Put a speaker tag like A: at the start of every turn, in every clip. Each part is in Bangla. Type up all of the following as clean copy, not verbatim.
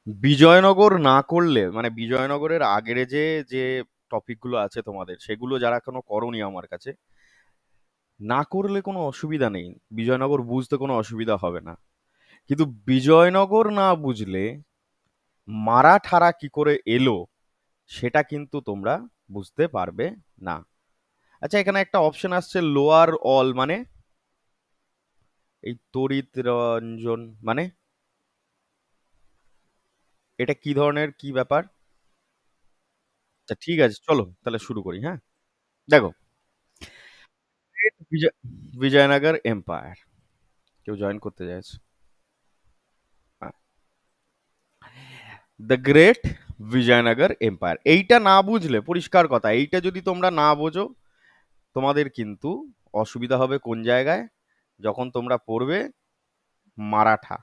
A: বিজয়নগর না করলে মানে বিজয়নগরের আগের যে যে টপিকগুলো আছে তোমাদের সেগুলো যারা এখনো করনি আমার কাছে, না করলে কোনো অসুবিধা নেই। বিজয়নগর বুঝতে কোনো অসুবিধা হবে না। কিন্তু বিজয়নগর না বুঝলে মারাঠারা কি করে এলো সেটা কিন্তু তোমরা বুঝতে পারবে না। আচ্ছা, এখানে একটা অপশন আসছে লোয়ার অল, মানে এই তড়িৎ রঞ্জন মানে এটা কি ধরনের কি ব্যাপার? আচ্ছা ঠিক আছে, চলো তাহলে শুরু করি। হ্যাঁ, দেখো, বিজয় বিজয়নগর এম্পায়ার, কেউ জয়েন করতে চাইছে? দ্য গ্রেট বিজয়নগর এম্পায়ার, এইটা না বুঝলে পরিষ্কার কথা, এইটা যদি তোমরা না বোঝো তোমাদের কিন্তু অসুবিধা হবে কোন জায়গায়, যখন তোমরা পড়বে মারাঠা।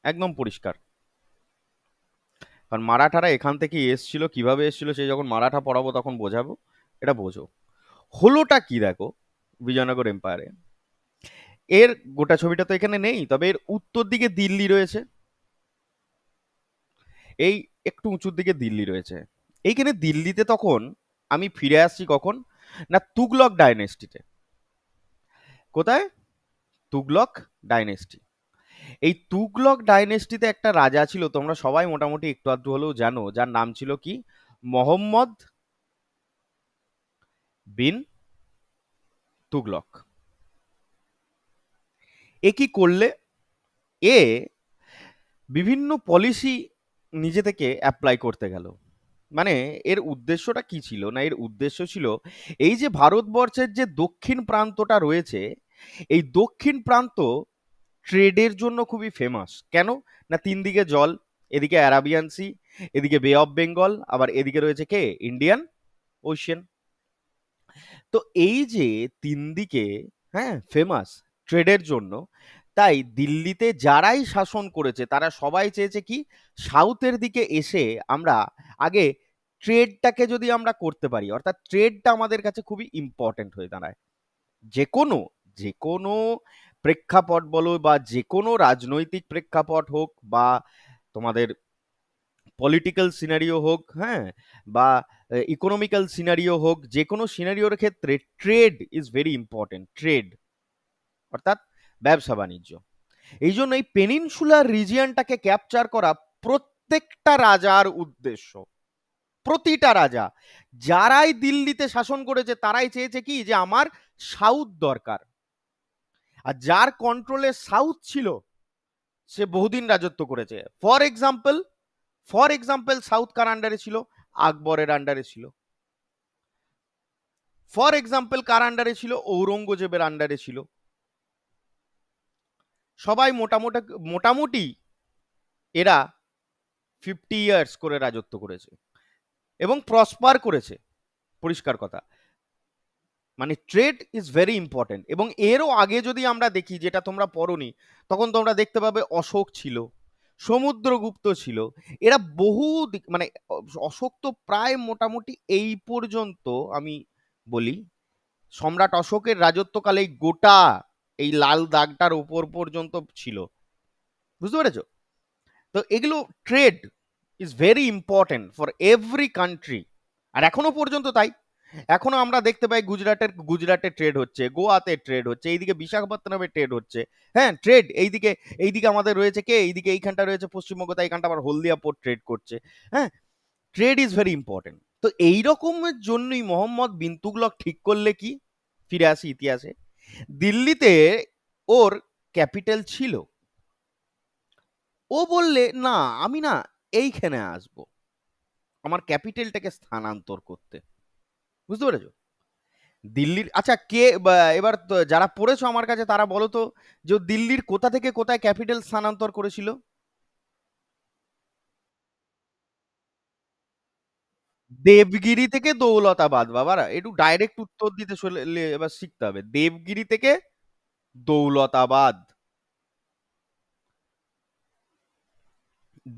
A: একদম পরিষ্কার। কারণ মারাঠারা এখান থেকে এসছিল, কিভাবে এসছিল সে যখন মারাঠা পড়াবো তখন বোঝাবো। এটা বোঝো। হলোটা কি দেখো, বিজয়নগর এম্পায়ারে এর গোটা ছবিটা তো এখানে নেই, তবে এর উত্তর দিকে দিল্লি রয়েছে, এই একটু উঁচুর দিকে দিল্লি রয়েছে। এইখানে দিল্লিতে তখন আমি ফিরে আসছি কখন, না তুগলক ডাইনেস্টিতে। কোথায়? তুগলক ডাইনেস্টি। এই তুগলক ডাইনেস্টিতে একটা রাজা ছিল, তোমরা সবাই মোটামুটি একটু আধটু হলেও জানো, যার নাম ছিল কি, মোহাম্মদ বিন তুগলক। এ কি করলে, এ বিভিন্ন পলিসি নিজে থেকে অ্যাপ্লাই করতে গেল। মানে এর উদ্দেশ্যটা কি ছিল, না এর উদ্দেশ্য ছিল এই যে ভারতবর্ষের যে দক্ষিণ প্রান্তটা রয়েছে, এই দক্ষিণ প্রান্ত ট্রেডের জন্য খুবই ফেমাস। কেন? না তিন দিকে জল, এদিকে অ্যারাবিয়ান সি, এদিকে বে অফ বেঙ্গল, আবার এদিকে রয়েছে কে, ইন্ডিয়ান ওশিয়ান। তো এই যে তিন দিকে, হ্যাঁ, ফেমাস ট্রেডের জন্য, তাই দিল্লিতে যারাই শাসন করেছে তারা সবাই চেয়েছে কি, সাউথের দিকে এসে আমরা আগে ট্রেডটাকে যদি আমরা করতে পারি, অর্থাৎ ট্রেডটা আমাদের কাছে খুবই ইম্পর্টেন্ট হয়ে দাঁড়ায়। যে কোনো যে কোনো প্রেক্ষাপট বলো, বা যে কোনো রাজনৈতিক প্রেক্ষাপট হোক, বা তোমাদের পলিটিক্যাল সিনারিও হোক, হ্যাঁ, বা ইকোনমিক্যাল সিনারিও হোক, যে কোনো সিনারিওর ক্ষেত্রে trade is very important. Trade অর্থাৎ ব্যবসা বাণিজ্য। এই জন্য এই পেনিনসুলার রিজিয়নটাকে ক্যাপচার করা প্রত্যেকটা রাজার উদ্দেশ্য। প্রতিটা রাজা যারাই দিল্লিতে শাসন করেছে তারাই চেয়েছে কি, যে আমার সাউথ দরকার। আর যার কন্ট্রোলে সাউথ ছিল সে বহুদিন রাজত্ব করেছে। ফর এক্সাম্পল সাউথ কার আন্ডারে ছিল? আকবরের আন্ডারে ছিল। ফর এক্সাম্পল কার আন্ডারে ছিল? ঔরঙ্গজেবের আন্ডারে ছিল। সবাই মোটামুটি মোটামুটি এরা 50 ইয়ার্স করে রাজত্ব করেছে এবং প্রসপার করেছে। পরিষ্কার কথা, মানে ট্রেড ইজ ভেরি ইম্পর্টেন্ট। এবং এরও আগে যদি আমরা দেখি, যেটা তোমরা পড়নি, তখন তোমরা দেখতে পাবে অশোক ছিল, সমুদ্রগুপ্ত ছিল। এরা বহু মানে অশোক তো প্রায় মোটামুটি এই পর্যন্ত, আমি বলি, সম্রাট অশোকের রাজত্বকালে গোটা এই লাল দাগটার উপর পর্যন্ত ছিল। বুঝতে পেরেছো? তো এগুলো trade is very important for every country. আর এখনো পর্যন্ত তাই। এখনো আমরা দেখতে পাই গুজরাটে ট্রেড হচ্ছে, গোয়াতে ট্রেড হচ্ছে, এইদিকে বিশাখাপত্তনমে ট্রেড হচ্ছে। হ্যাঁ, ট্রেড এইদিকে, এইদিকে আমাদের রয়েছে কে, এইদিকে এইখানটা রয়েছে পশ্চিমবঙ্গ, তাই এইখানটা আবার হলদিয়া পোর্ট ট্রেড করছে। হ্যাঁ, ট্রেড ইজ ভেরি ইম্পর্টেন্ট। তো এই রকমের জন্যই মোহাম্মদ বিন তুগলক ঠিক করলে কি, ফিরে আসি ইতিহাসে, দিল্লিতে ওর ক্যাপিটাল ছিল। ও বললে না, আমি না এইখানে আসবো আমার ক্যাপিটালটাকে স্থানান্তর করতে। বুঝতে পেরেছো? দিল্লির, আচ্ছা কে এবার যারা পড়েছো আমার কাছে তারা বলো তো, যে দিল্লির কোথা থেকে কোথায় ক্যাপিটাল স্থানান্তর করেছিল? দেবগিরি থেকে দৌলতাবাদ। বাবারা একটু ডাইরেক্ট উত্তর দিতে এবার শিখতে হবে। দেবগিরি থেকে দৌলতাবাদ।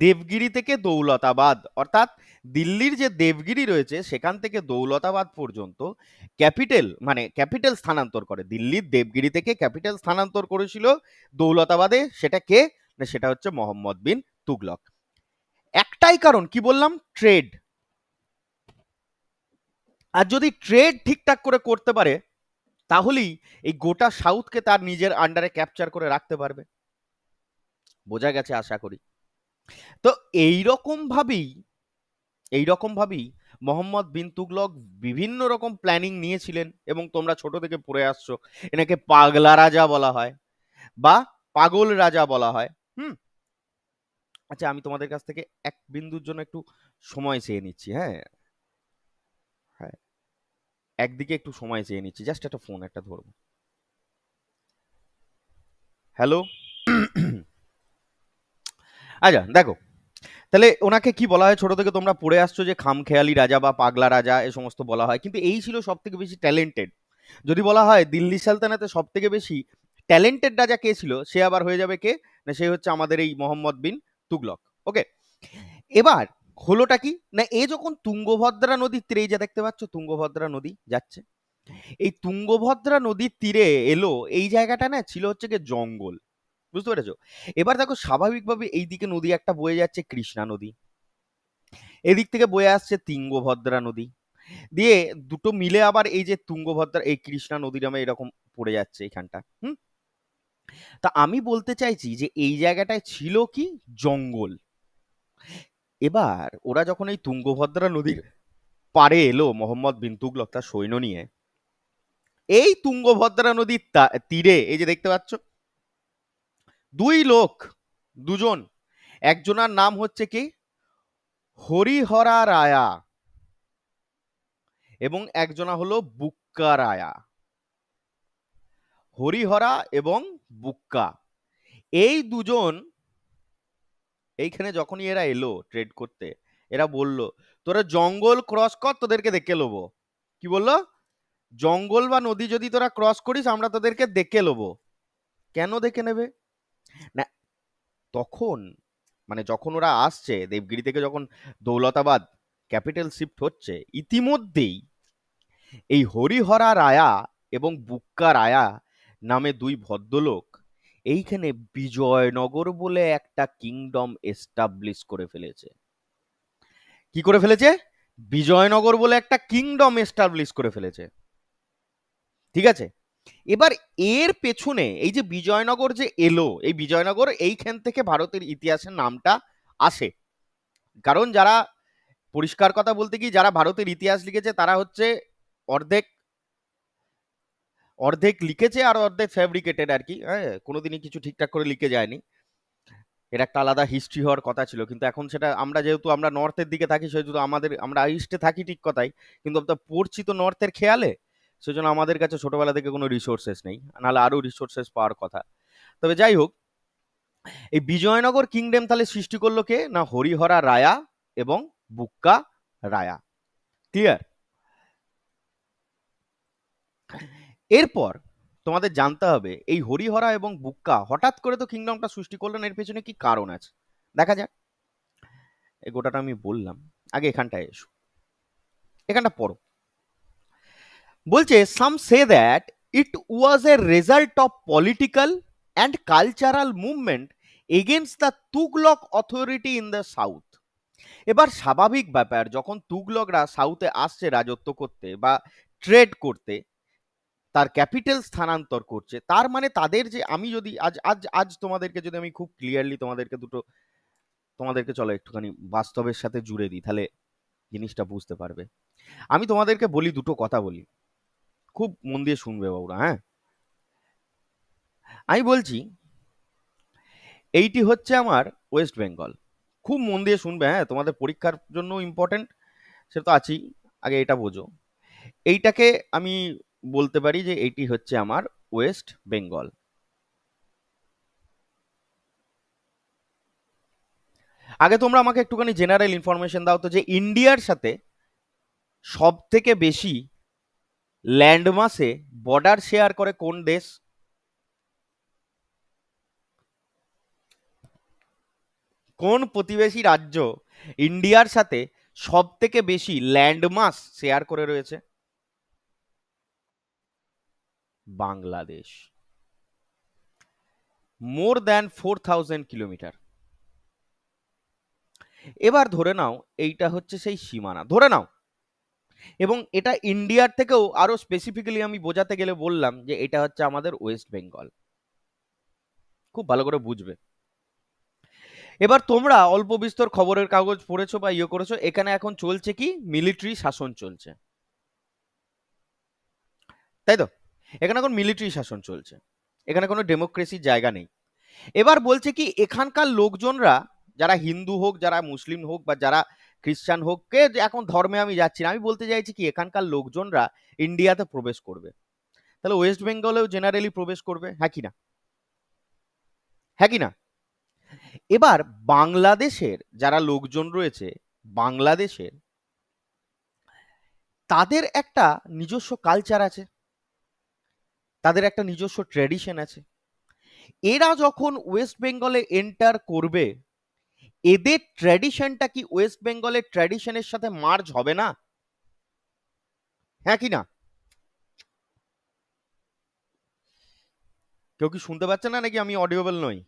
A: দেবগিরি থেকে দৌলতাবাদ, অর্থাৎ দিল্লির যে দেবগিরি রয়েছে সেখান থেকে দৌলতাবাদ পর্যন্ত ক্যাপিটাল, মানে ক্যাপিটাল স্থানান্তর করে। দিল্লির দেবগিরি থেকে ক্যাপিটাল স্থানান্তর করেছিল দৌলতাবাদে। সেটা কে? না সেটা হচ্ছে মোহাম্মদ বিন তুগলক। একটাই কারণ, কি বললাম, ট্রেড। আর যদি ট্রেড ঠিকঠাক করে করতে পারে তাহলেই এই গোটা সাউথকে তার নিজের আন্ডারে ক্যাপচার করে রাখতে পারবে। বোঝা গেছে আশা করি। তো এইরকম ভাবেই মোহাম্মদ বিন তুগলক বিভিন্ন রকম প্ল্যানিং নিয়েছিলেন, এবং তোমরা ছোট থেকে পড়ে আসছো এনাকে পাগলা রাজা বলা হয় বা পাগল রাজা বলা হয়। হুম। আচ্ছা, আমি তোমাদের কাছ থেকে এক বিন্দুর জন্য একটু সময় চেয়ে নিচ্ছি। হ্যাঁ, হ্যাঁ, একদিকে একটু সময় চেয়ে নিচ্ছি, জাস্ট একটা ফোন একটা ধরবো। হ্যালো। আচ্ছা দেখো, তাহলে ওনাকে কি বলা হয়, ছোট থেকে তোমরা পড়ে আসছো যে খামখেয়ালি রাজা বা পাগলা রাজা এ সমস্ত বলা হয়, কিন্তু এই ছিল সব থেকে বেশি ট্যালেন্টেড। যদি বলা হয় দিল্লি সালতানাতে সব থেকে বেশি ট্যালেন্টেড রাজা কে ছিল, সে আবার হয়ে যাবে কে না, সে হচ্ছে আমাদের এই মোহাম্মদ বিন তুগলক। ওকে, এবার হলোটা কি না, এ যখন তুঙ্গভদ্রা নদীর তীরে, এই যে দেখতে পাচ্ছ তুঙ্গভদ্রা নদী যাচ্ছে, এই তুঙ্গভদ্রা নদীর তীরে এলো, এই জায়গাটা না ছিল হচ্ছে গিয়ে জঙ্গল। বুঝতে পেরেছো? এবার দেখো স্বাভাবিকভাবে এইদিকে নদী একটা বয়ে যাচ্ছে, কৃষ্ণা নদী, এদিক থেকে বয়ে আসছে তুঙ্গভদ্রা নদী, দিয়ে দুটো মিলে আবার এই যে তুঙ্গভদ্রা এই কৃষ্ণা নদী নামে এরকম পড়ে যাচ্ছে এইখানটা। হুম। তা আমি বলতে চাইছি যে এই জায়গাটায় ছিল কি, জঙ্গল। এবার ওরা যখন এই তুঙ্গভদ্রা নদীর পাড়ে এলো, মোহাম্মদ বিন তুগলক তার সৈন্য নিয়ে, এই তুঙ্গভদ্রা নদীর তীরে এই যে দেখতে পাচ্ছ দুই লোক, দুজন, একজনার নাম হচ্ছে কি হরিহরা রায়া, এবং একজনা হলো বুক্কা রায়া। হরিহরা এবং বুক্কা, এই দুজন এইখানে যখনই এরা এলো ট্রেড করতে, এরা বলল তোরা জঙ্গল ক্রস কর, তোদেরকে দেখে নেবো। কি বললো? জঙ্গল বা নদী যদি তোরা ক্রস করিস আমরা তোদেরকে দেখে নেবো। কেন দেখে নেবে না, তখন মানে যখন ওরা আসছে দেবগিরি থেকে, যখন দৌলতাবাদ ক্যাপিটাল শিফট হচ্ছে, ইতিমধ্যেই এই হরিহরা রায়া এবং বুক্কা রায়া নামে দুই ভদ্রলোক এইখানে বিজয়নগর বলে একটা কিংডম এস্টাবলিশ করে ফেলেছে। কি করে ফেলেছে? বিজয়নগর বলে একটা কিংডম এস্টাবলিশ করে ফেলেছে। ঠিক আছে, এবার এর পেছনে এই যে বিজয়নগর যে এলো, এই বিজয়নগর এইখান থেকে ভারতের ইতিহাসের নামটা আসে। কারণ যারা, পরিষ্কার কথা বলতে কি, যারা ভারতের ইতিহাস লিখেছে তারা হচ্ছে অর্ধেক অর্ধেক লিখেছে আর অর্ধেক ফ্যাব্রিকেটেড আর কি। হ্যাঁ, কোনোদিনই কিছু ঠিকঠাক করে লিখে যায়নি। এর একটা আলাদা হিস্ট্রি হওয়ার কথা ছিল, কিন্তু এখন সেটা আমরা যেহেতু আমরা নর্থের দিকে থাকি, সেহেতু আমরা ইস্টে থাকি ঠিক কথাই, কিন্তু আমরা পড়ছি তো নর্থের খেয়ালে, সেজন্য আমাদের কাছে ছোটবেলা থেকে কোনো রিসোর্সেস নেই, নাহলে আরো রিসোর্সেস পাওয়ার কথা। তবে যাই হোক, এই বিজয়নগর কিংডম তাহলে সৃষ্টি করলো কে না, হরিহরা রায়া এবং বুক্কা রায়া। ক্লিয়ার? এরপর তোমাদের জানতে হবে এই হরিহরা এবং বুক্কা হঠাৎ করে তো কিংডমটা সৃষ্টি করলেন, এর পেছনে কি কারণ আছে দেখা যাক। এই গোটাটা আমি বললাম, আগে এখানটায় এসো, এখানটা পড়ো। বলছে some say that it was a result of political and cultural movement against the Tughlaq authority in the south. এবার স্বাভাবিক ব্যাপার, যখন তুগলকরা সাউথে আসছে রাজত্ব করতে বা ট্রেড করতে, তার ক্যাপিটাল স্থানান্তর করছে, তার মানে তাদের যে, আমি যদি আজ আজ আজ তোমাদেরকে যদি আমি খুব ক্লিয়ারলি তোমাদেরকে চলো একটুখানি বাস্তবের সাথে জুড়ে দিই, তাহলে জিনিসটা বুঝতে পারবে। আমি তোমাদেরকে বলি, দুটো কথা বলি, খুব মন দিয়ে শুনবে বাবুরা। হ্যাঁ, আমি বলছি এইটি হচ্ছে আমার ওয়েস্ট বেঙ্গল। খুব মন দিয়ে শুনবে, হ্যাঁ, তোমাদের পরীক্ষার জন্য ইম্পর্টেন্ট, সেটা তো আছেই। আগে এটা বোঝো, এইটাকে আমি বলতে পারি যে এইটি হচ্ছে আমার ওয়েস্ট বেঙ্গল। আগে তোমরা আমাকে একটুখানি জেনারেল ইনফরমেশন দাও তো, যে ইন্ডিয়ার সাথে সব থেকে বেশি ল্যান্ড মাসে বর্ডার শেয়ার করে কোন দেশ? কোন প্রতিবেশী রাজ্য ইন্ডিয়ার সাথে সব থেকে বেশি ল্যান্ড মাস শেয়ার করে রয়েছে? বাংলাদেশ। More than 4000 kilometre. এবার ধরে নাও এইটা হচ্ছে সেই সীমানা, ধরে নাও, এবং এটা ইন্ডিয়ার থেকেও আরো স্পেসিফিক্যালি আমি বোঝাতে গেলে বললাম যে এটা হচ্ছে আমাদের ওয়েস্ট বেঙ্গল। খুব ভালো করে বুঝবে। এবার তোমরা অল্প বিস্তর খবরের কাগজ পড়েছো বা ইয়ে করেছো, এখানে এখন চলছে কি, মিলিটারি শাসন চলছে, তাই তো? এখানে এখন মিলিটারি শাসন চলছে, এখানে কোনো ডেমোক্রেসির জায়গা নেই। এবার বলছে কি, এখানকার লোকজনরা, যারা হিন্দু হোক, যারা মুসলিম হোক, বা যারা খ্রিস্টান হোক, কে এখন ধর্মে আমি যাচ্ছি না, আমি বলতে চাইছি কি, এখানকার লোকজনরা ইন্ডিয়াতে প্রবেশ করবে, তাহলে ওয়েস্ট বেঙ্গলেও জেনারেলি প্রবেশ করবে, হ্যাঁ কি না? হ্যাঁ কি না? এবার বাংলাদেশের যারা লোকজন রয়েছে, বাংলাদেশের, তাদের একটা নিজস্ব কালচার আছে, তাদের একটা নিজস্ব ট্র্যাডিশন আছে। এরা যখন ওয়েস্ট বেঙ্গলে এন্টার করবে, এদের ট্র্যাডিশনটা কি ওয়েস্ট বেঙ্গলের ট্র্যাডিশনের সাথে মার্জ হবে না, হ্যাঁ কি না? কেউ কি শুনতে পাচ্ছে না, নাকি আমি অডিওবল নই?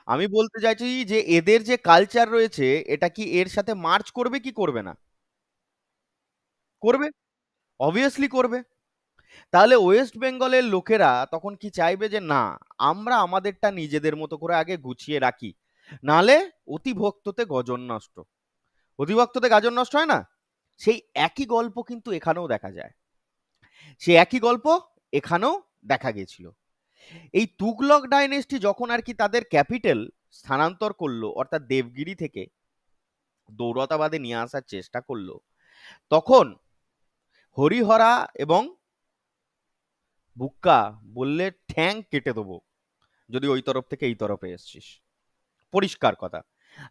A: আমি বলতে চাইছি যে এদের যে কালচার রয়েছে, এটা কি এর সাথে মার্চ করবে কি করবে না? করবে, অবভিয়াসলি করবে। তাহলে ওয়েস্ট বেঙ্গলের লোকেরা তখন কি চাইবে, যে না, আমরা আমাদেরটা নিজেদের মতো করে আগে গুছিয়ে রাখি, নালে অতিভক্ততে গজন নষ্ট। অতিভক্ততে গাজন নষ্ট হয় না? সেই একই গল্প কিন্তু এখানেও দেখা যায়, সেই একই গল্প এখানেও দেখা গেছিল। এই তুগলক ডাইনেস্টি যখন আর কি তাদের ক্যাপিটাল স্থানান্তর করলো, অর্থাৎ দেবগিরি থেকে দৌলতাবাদে নিয়ে আসার চেষ্টা করলো, তখন হরিহরা এবং বুক্কা বললে ঠ্যাং কেটে দেবো যদি ওই তরফ থেকে এই তরফে এসছিস, পরিষ্কার কথা।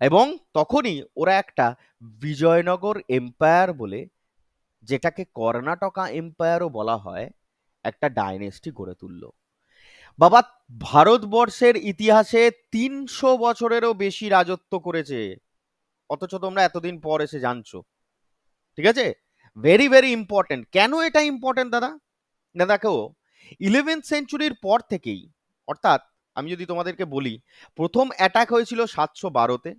A: এবং তখনই ওরা একটা বিজয়নগর এম্পায়ার বলে, যেটাকে কর্ণাটকা এম্পায়ারও বলা হয়, একটা ডাইনেস্টি গড়ে তুললো। বাবা, ভারতবর্ষের ইতিহাসে 300 বছরেরও বেশি রাজত্ব করেছে, অথচ তোমরা এতদিন পর এসে জানছো। ঠিক আছে, ভেরি ভেরি ইম্পর্টেন্ট। কেন এটা ইম্পর্টেন্ট দাদা? না দেখো, 11th সেঞ্চুরির পর থেকেই, অর্থাৎ আমি যদি তোমাদেরকে বলি, প্রথম অ্যাটাক হয়েছিল 712-তে,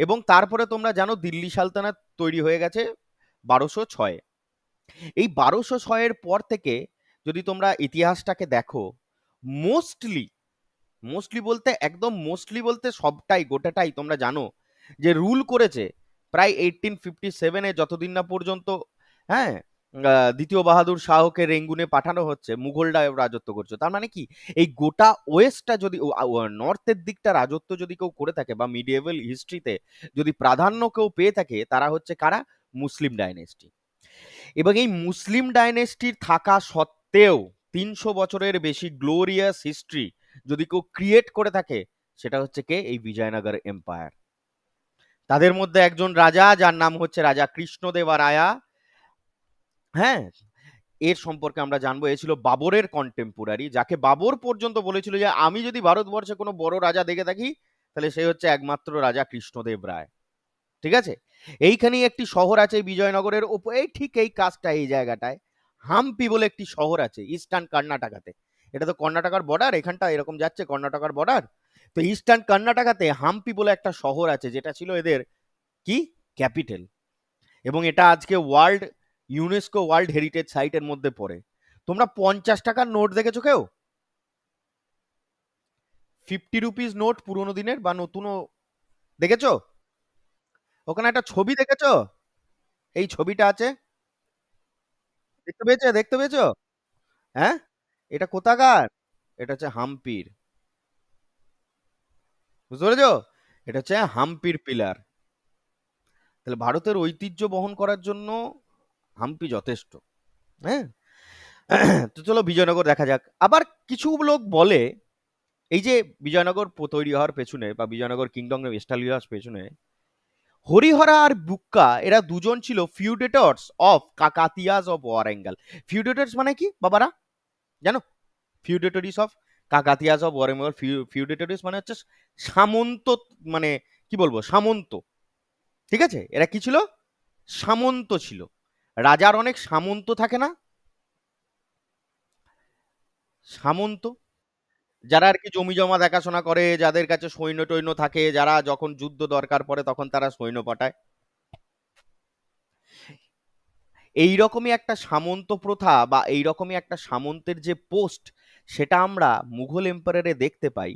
A: এবং তারপরে তোমরা জানো দিল্লি সালতানাত তৈরি হয়ে গেছে 1206-এ। এই 1206-এর পর থেকে যদি তোমরা ইতিহাসটাকে দেখো, মোস্টলি, মোস্টলি বলতে একদম মোস্টলি বলতে সবটাই গোটাটাই তোমরা জানো যে রুল করেছে প্রায় 1857-এ, যতদিন না পর্যন্ত, হ্যাঁ, দ্বিতীয় বাহাদুর শাহকে রেঙ্গুনে পাঠানো হচ্ছে, মুঘলরা রাজত্ব করছে। তার মানে কি, এই গোটা ওয়েস্টটা যদি, নর্থের দিকটা রাজত্ব যদি কেউ করে থাকে, বা মিডিয়েভাল হিস্ট্রিতে যদি প্রাধান্য কেউ পেয়ে থাকে, তারা হচ্ছে কারা? মুসলিম ডাইনেস্টি। এবং এই মুসলিম ডাইনেস্টির থাকা সত্ত্বেও 300 বছরের বেশি গ্লোরিয়াস হিস্ট্রি যদি কেউ ক্রিয়েট করে থাকে, সেটা হচ্ছে কে? এই বিজয়নগর এম্পায়ার। তাদের মধ্যে একজন রাজা, যার নাম হচ্ছে রাজা কৃষ্ণদেবা রায়া। হ্যাঁ, এর সম্পর্কে আমরা জানবো, এ ছিল বাবরের কন্টেম্পোরারি, যাকে বাবর পর্যন্ত বলেছিল যে আমি যদি ভারতবর্ষে কোনো বড় রাজা দেখে থাকি, তাহলে সে হচ্ছে একমাত্র রাজা কৃষ্ণদেব রায়। ঠিক আছে, এইখানেই একটি শহর আছে বিজয়নগরের ওপর, এই ঠিক এই কাজটা এই জায়গাটায়, হাম্পি বলে একটি শহর আছে ইস্টার্ন কর্ণাটকাতে। এটা তো কর্ণাটকার বর্ডার, এখানটা এরকম যাচ্ছে কর্ণাটকার বর্ডার। তো ইস্টার্ন কর্ণাটকাতে হাম্পি বলে একটা শহর আছে, যেটা ছিল এদের কি, ক্যাপিটাল। এবং এটা আজকে ইউনেস্কো ওয়ার্ল্ড হেরিটেজ সাইটের মধ্যে পড়ে। তোমরা 50 টাকার নোট দেখেছো কেউ? 50 রুপিস নোট, পুরোনো দিনের বা নতুনও দেখেছো? ওখানে একটা ছবি দেখেছো? এই ছবিটা আছে, দেখতে পেয়েছো? দেখতে পেয়েছো? হ্যাঁ, এটা কোথাকার? এটা হচ্ছে হাম্পির। বুঝতে পেরেছো? এটা হচ্ছে হাম্পির পিলার। তাহলে ভারতের ঐতিহ্য বহন করার জন্য হাম্পি যথেষ্ট। হ্যাঁ, তো চলো বিজয়নগর দেখা যাক। আবার কিছু লোক বলে, এই যে বিজয়নগর তৈরি হওয়ার পেছনে, বা বিজয়নগর কিংডম এস্টাবলিশ হওয়ার পেছনে, হরিহরা আর বুক্কা এরা দুজন ছিল ফিউডেটর্স অফ কাকাতিয়াস অফ ওয়ারেঙ্গল। ফিউডেটর্স মানে কি বাবারা, জানো? ফিউডেটরিস অফ কাকাতিয়াস অফ ওয়ারেঙ্গল। ফিউডেটরিস মানে হচ্ছে সামন্ত, মানে কি বলবো, সামন্ত। ঠিক আছে, এরা কি ছিল? সামন্ত ছিল। রাজার অনেক সামন্ত থাকে না, সামন্ত। যারা আর কি জমি জমা দেখাশোনা করে, যাদের কাছে সৈন্য টৈন্য থাকে, যারা যখন যুদ্ধ দরকার পড়ে তখন তারা সৈন্য পাঠায়। এইরকমই একটা সামন্ত প্রথা বা এইরকমই একটা সামন্তের যে পোস্ট, সেটা আমরা মুঘল এম্পায়ারে দেখতে পাই।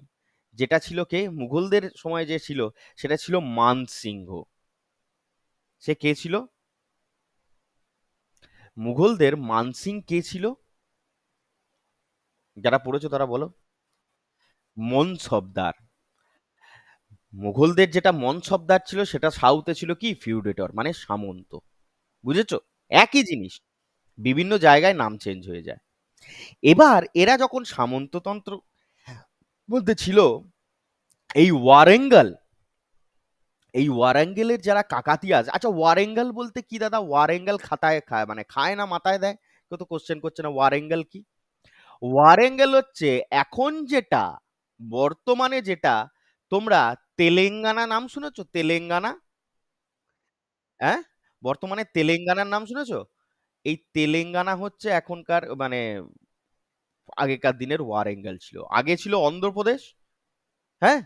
A: যেটা ছিল কে, মুঘলদের সময় যে ছিল সেটা ছিল মানসিংহ। সে কে ছিল? মুঘলদের মানসিং কে ছিল? যারা পড়েছো তারা বলো। মনসবদার। মুঘলদের যেটা মনসবদার ছিল সেটা সাউথে ছিল কি, ফিউডেটর, মানে সামন্ত। বুঝেছো? একই জিনিস, বিভিন্ন জায়গায় নাম চেঞ্জ হয়ে যায়। এবার এরা যখন সামন্ততন্ত্র বলতে ছিল, এই ওয়ারেঙ্গল, এই ওয়ারেঙ্গেলের যারা কাকাতিয়াজ, আচ্ছা ওয়ারেঙ্গল বলতে কি দাদা? ওয়ারেঙ্গল খাতায় খায়, মানে খায় না মাথায় দেয়? কেউ তো কোশ্চেন করছে না ওয়ারেঙ্গল কি। ওয়ারেঙ্গল হচ্ছে এখন যেটা, বর্তমানে যেটা তোমরা তেলেঙ্গানা নাম শুনেছো? তেলেঙ্গানা, হ্যাঁ, বর্তমানে তেলেঙ্গানার নাম শুনেছো? এই তেলেঙ্গানা হচ্ছে এখনকার, মানে আগেকার দিনের ওয়ারেঙ্গল ছিল। আগে ছিল অন্ধ্রপ্রদেশ, হ্যাঁ,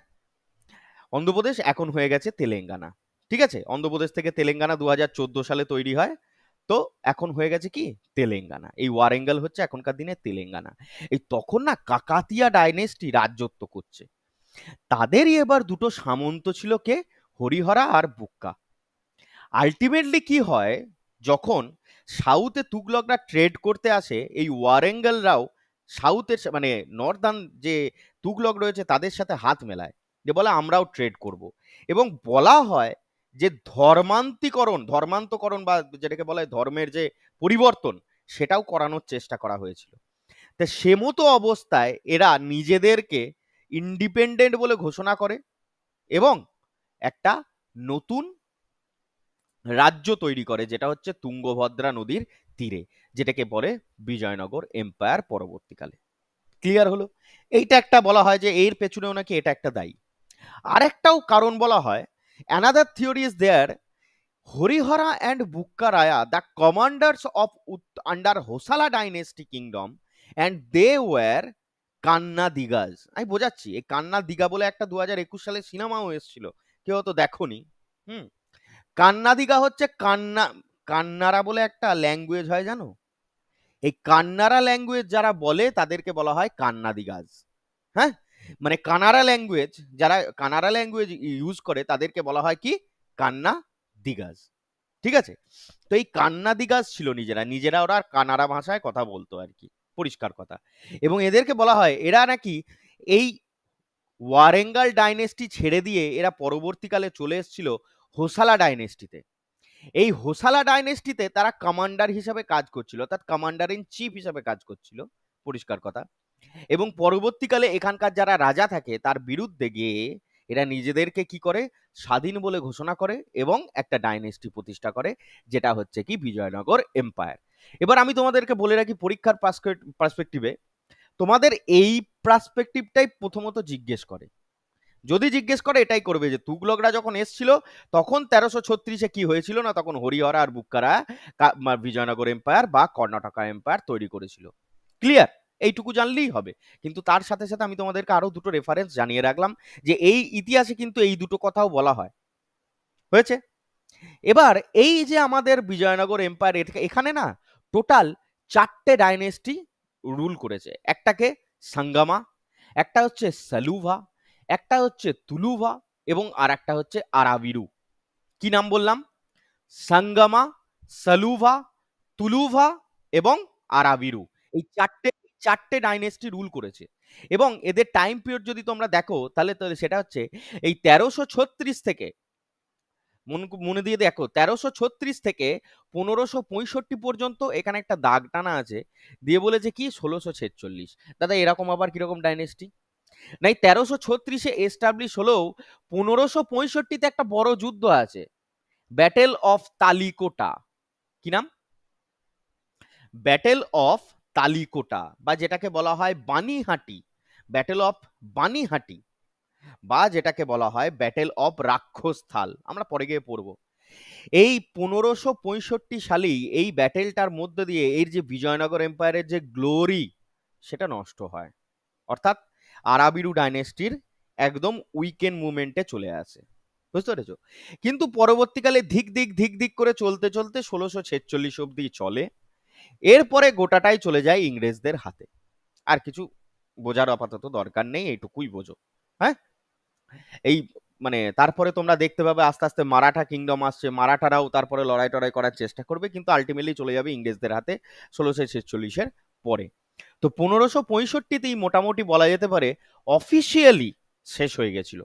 A: অন্ধ্রপ্রদেশ এখন হয়ে গেছে তেলেঙ্গানা। ঠিক আছে, অন্ধ্রপ্রদেশ থেকে তেলেঙ্গানা 2014 সালে তৈরি হয়। তো এখন হয়ে গেছে কি, তেলেঙ্গানা। এই ওয়ারেঙ্গল হচ্ছে এখনকার দিনে তেলেঙ্গানা। এই তখন না কাকাতিয়া ডাইনেস্টি রাজত্ব করছে। তাদেরই এবার দুটো সামন্ত ছিল, কে? হরিহরা আর বুক্কা। আলটিমেটলি কি হয়, যখন সাউথে তুগলকরা ট্রেড করতে আসে, এই ওয়ারেঙ্গলরাও সাউথের মানে নর্দার্ন যে তুগলক রয়েছে তাদের সাথে হাত মেলায়, যে বলে আমরাও ট্রেড করব। এবং বলা হয় যে ধর্মান্তকরণ বা যেটাকে বলা হয় ধর্মের যে পরিবর্তন, সেটাও করানোর চেষ্টা করা হয়েছিল। তা সে মতো অবস্থায় এরা নিজেদেরকে ইন্ডিপেন্ডেন্ট বলে ঘোষণা করে এবং একটা নতুন রাজ্য তৈরি করে, যেটা হচ্ছে তুঙ্গভদ্রা নদীর তীরে, যেটাকে বলে বিজয়নগর এম্পায়ার পরবর্তীকালে। ক্লিয়ার হলো? এইটা একটা বলা হয় যে এর পেছনেও নাকি এটা একটা দায়ী। আরেকটাও কারণ বলা হয়, another theory is there, Harihara and Bukka Raya the commanders of under Hoysala dynasty kingdom and they were কান্না দিগাজ। আমি বোঝাচ্ছি, এই কান্না দিঘা বলে একটা 2021 সালে সিনেমাও এসেছিল, কেউ তো দেখোনি। হুম, কান্না দিঘা হচ্ছে কান্নারা বলে একটা ল্যাঙ্গুয়েজ হয়, জানো? এই কান্নারা ল্যাঙ্গুয়েজ যারা বলে তাদেরকে বলা হয় কান্না দিগাজ। হ্যাঁ, মানে কানাড়া ল্যাঙ্গুয়েজ, যারা কানাড়া ল্যাঙ্গুয়েজ ইউজ করে তাদেরকে বলা হয় কি, কান্না দিগাজ। ঠিক আছে, তো এই কান্না দিগাজ ছিল নিজেরা নিজেরা, ওরা কানাড়া ভাষায় কথা বলতো আর কি, পরিষ্কার কথা। এবং এদেরকে বলা হয়, এরা নাকি এই ওয়ারেঙ্গল ডাইনেস্টি ছেড়ে দিয়ে এরা পরবর্তীকালে চলে এসেছিল হোসালা ডাইনেস্টিতে। এই হোসালা ডাইনেস্টিতে তারা কমান্ডার হিসেবে কাজ করছিল, অর্থাৎ কমান্ডার ইন চিফ হিসেবে কাজ করছিল, পরিষ্কার কথা। এবং পরবর্তীকালে এখানকার যারা রাজা থাকে তার বিরুদ্ধে গিয়ে এরা নিজেদেরকে কি করে, স্বাধীন বলে ঘোষণা করে এবং একটা ডাইনেস্টি প্রতিষ্ঠা করে, যেটা হচ্ছে কি বিজয়নগর এম্পায়ার। এবার আমি তোমাদেরকে বলে রাখি, পরীক্ষার পার্সপেক্টিভে তোমাদের এই পার্সপেক্টিভটাই প্রথমত জিজ্ঞেস করে। যদি জিজ্ঞেস করে এটাই করবে যে তুগলকরা যখন এসছিল তখন 1336-এ কি হয়েছিল না, তখন হরিহরা আর বুক্কারা বিজয়নগর এম্পায়ার বা কর্ণাটকা এম্পায়ার তৈরি করেছিল। ক্লিয়ার? এইটুকু জানলেই হবে। কিন্তু তার সাথে সাথে আমি তোমাদেরকে আরো দুটো রেফারেন্স জানিয়ে রাখলাম যে এই ইতিহাসে কিন্তু এই দুটো কথাও বলা হয়। হয়েছে? এবার এই যে আমাদের বিজয়নগর এম্পায়ার, এখানে না টোটাল 4টে ডাইনেস্টি রুল করেছে। একটাকে সাঙ্গামা, একটা হচ্ছে সালুভা, একটা হচ্ছে তুলুভা এবং আর একটা হচ্ছে আরাবিরু। কি নাম বললাম? সাঙ্গামা, সালুভা, তুলুভা এবং আরাবিরু। এই চারটে ডাইনেস্টি রুল করেছে। এবং এদের টাইম পিরিয়ড যদি তোমরা দেখো তাহলে সেটা হচ্ছে এই 1336 থেকে, মনে দিয়ে দেখো, 1336 থেকে 1565 পর্যন্ত। এখানে একটা দাগ টানা আছে, দিয়ে বলেছে কি 1646। দাদা এরকম আবার কিরকম ডাইনেস্টি? নাই, 1336-এ এস্টাবলিশ হলেও 1565-তে একটা বড় যুদ্ধ আছে, ব্যাটেল অফ তালিকোটা। কি নাম? ব্যাটেল অফ তালিকোটা, বা যেটাকে বলা হয় বানিহাটি, ব্যাটেল অফ বানিহাটি, বা যেটাকে বলা হয় ব্যাটেল অফ রাক্ষসথাল, আমরা পরে গিয়ে পড়বো। এই 1565 সালেই এই ব্যাটেলটার মধ্য দিয়ে এর যে বিজয়নগর এম্পায়ারের যে গ্লোরি, সেটা নষ্ট হয়। অর্থাৎ আরাবিরু ডাইনেস্টির একদম উইকেন্ড মুভমেন্টে চলে আসে, বুঝতে পেরেছো? কিন্তু পরবর্তীকালে ধিক ধিক করে চলতে চলতে 1646 অব্দি চলে। এরপরে গোটাটাই চলে যায় ইংরেজদের হাতে। আর কিছু বোঝার আপাতত দরকার নেই, এইটুকুই বোঝো। হ্যাঁ, এই মানে তারপরে তোমরা দেখতে পাবে আস্তে আস্তে মারাঠা কিংডম আসছে, মারাঠারাও তারপরে লড়াই টড়াই করার চেষ্টা করবে, কিন্তু আলটিমেটলি চলে যাবে ইংরেজদের হাতে 1646-এর পরে। তো 1565-তেই মোটামুটি বলা যেতে পারে অফিসিয়ালি শেষ হয়ে গেছিল।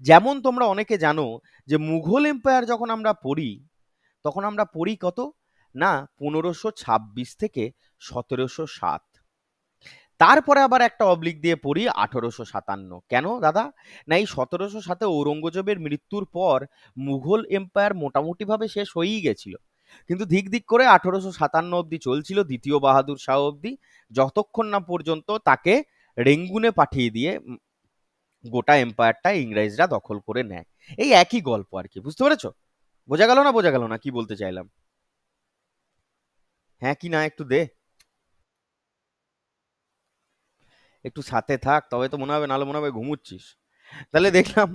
A: যেমন তোমরা অনেকে জানো যে মুঘল এম্পায়ার যখন আমরা পড়ি, তখন আমরা পড়ি কত না 1526 থেকে 1707। তারপরে আবার একটা অবলিক দিয়ে পড়ি 1857। কেন দাদা? না এই 1707-এ ঔরঙ্গজেবের মৃত্যুর পর মুঘল এম্পায়ার মোটামুটি ভাবে শেষ হয়েই গেছিল, কিন্তু ধিক ধিক করে 1857 অব্দি চলছিল, দ্বিতীয় বাহাদুর শাহ অব্দি, যতক্ষণ না পর্যন্ত তাকে রেঙ্গুনে পাঠিয়ে দিয়ে গোটা এম্পায়ারটা ইংরেজরা দখল করে নেয়। এই একই গল্প আর কি, বুঝতে পেরেছো? বোঝা গেল না? বোঝা গেল না কি বলতে চাইলাম? হ্যাঁ কি না একটু দে, একটু সাথে থাক, তবে তো মনে হবে, নাহলে মনে হবে ঘুমুচ্ছিস। তাহলে দেখলাম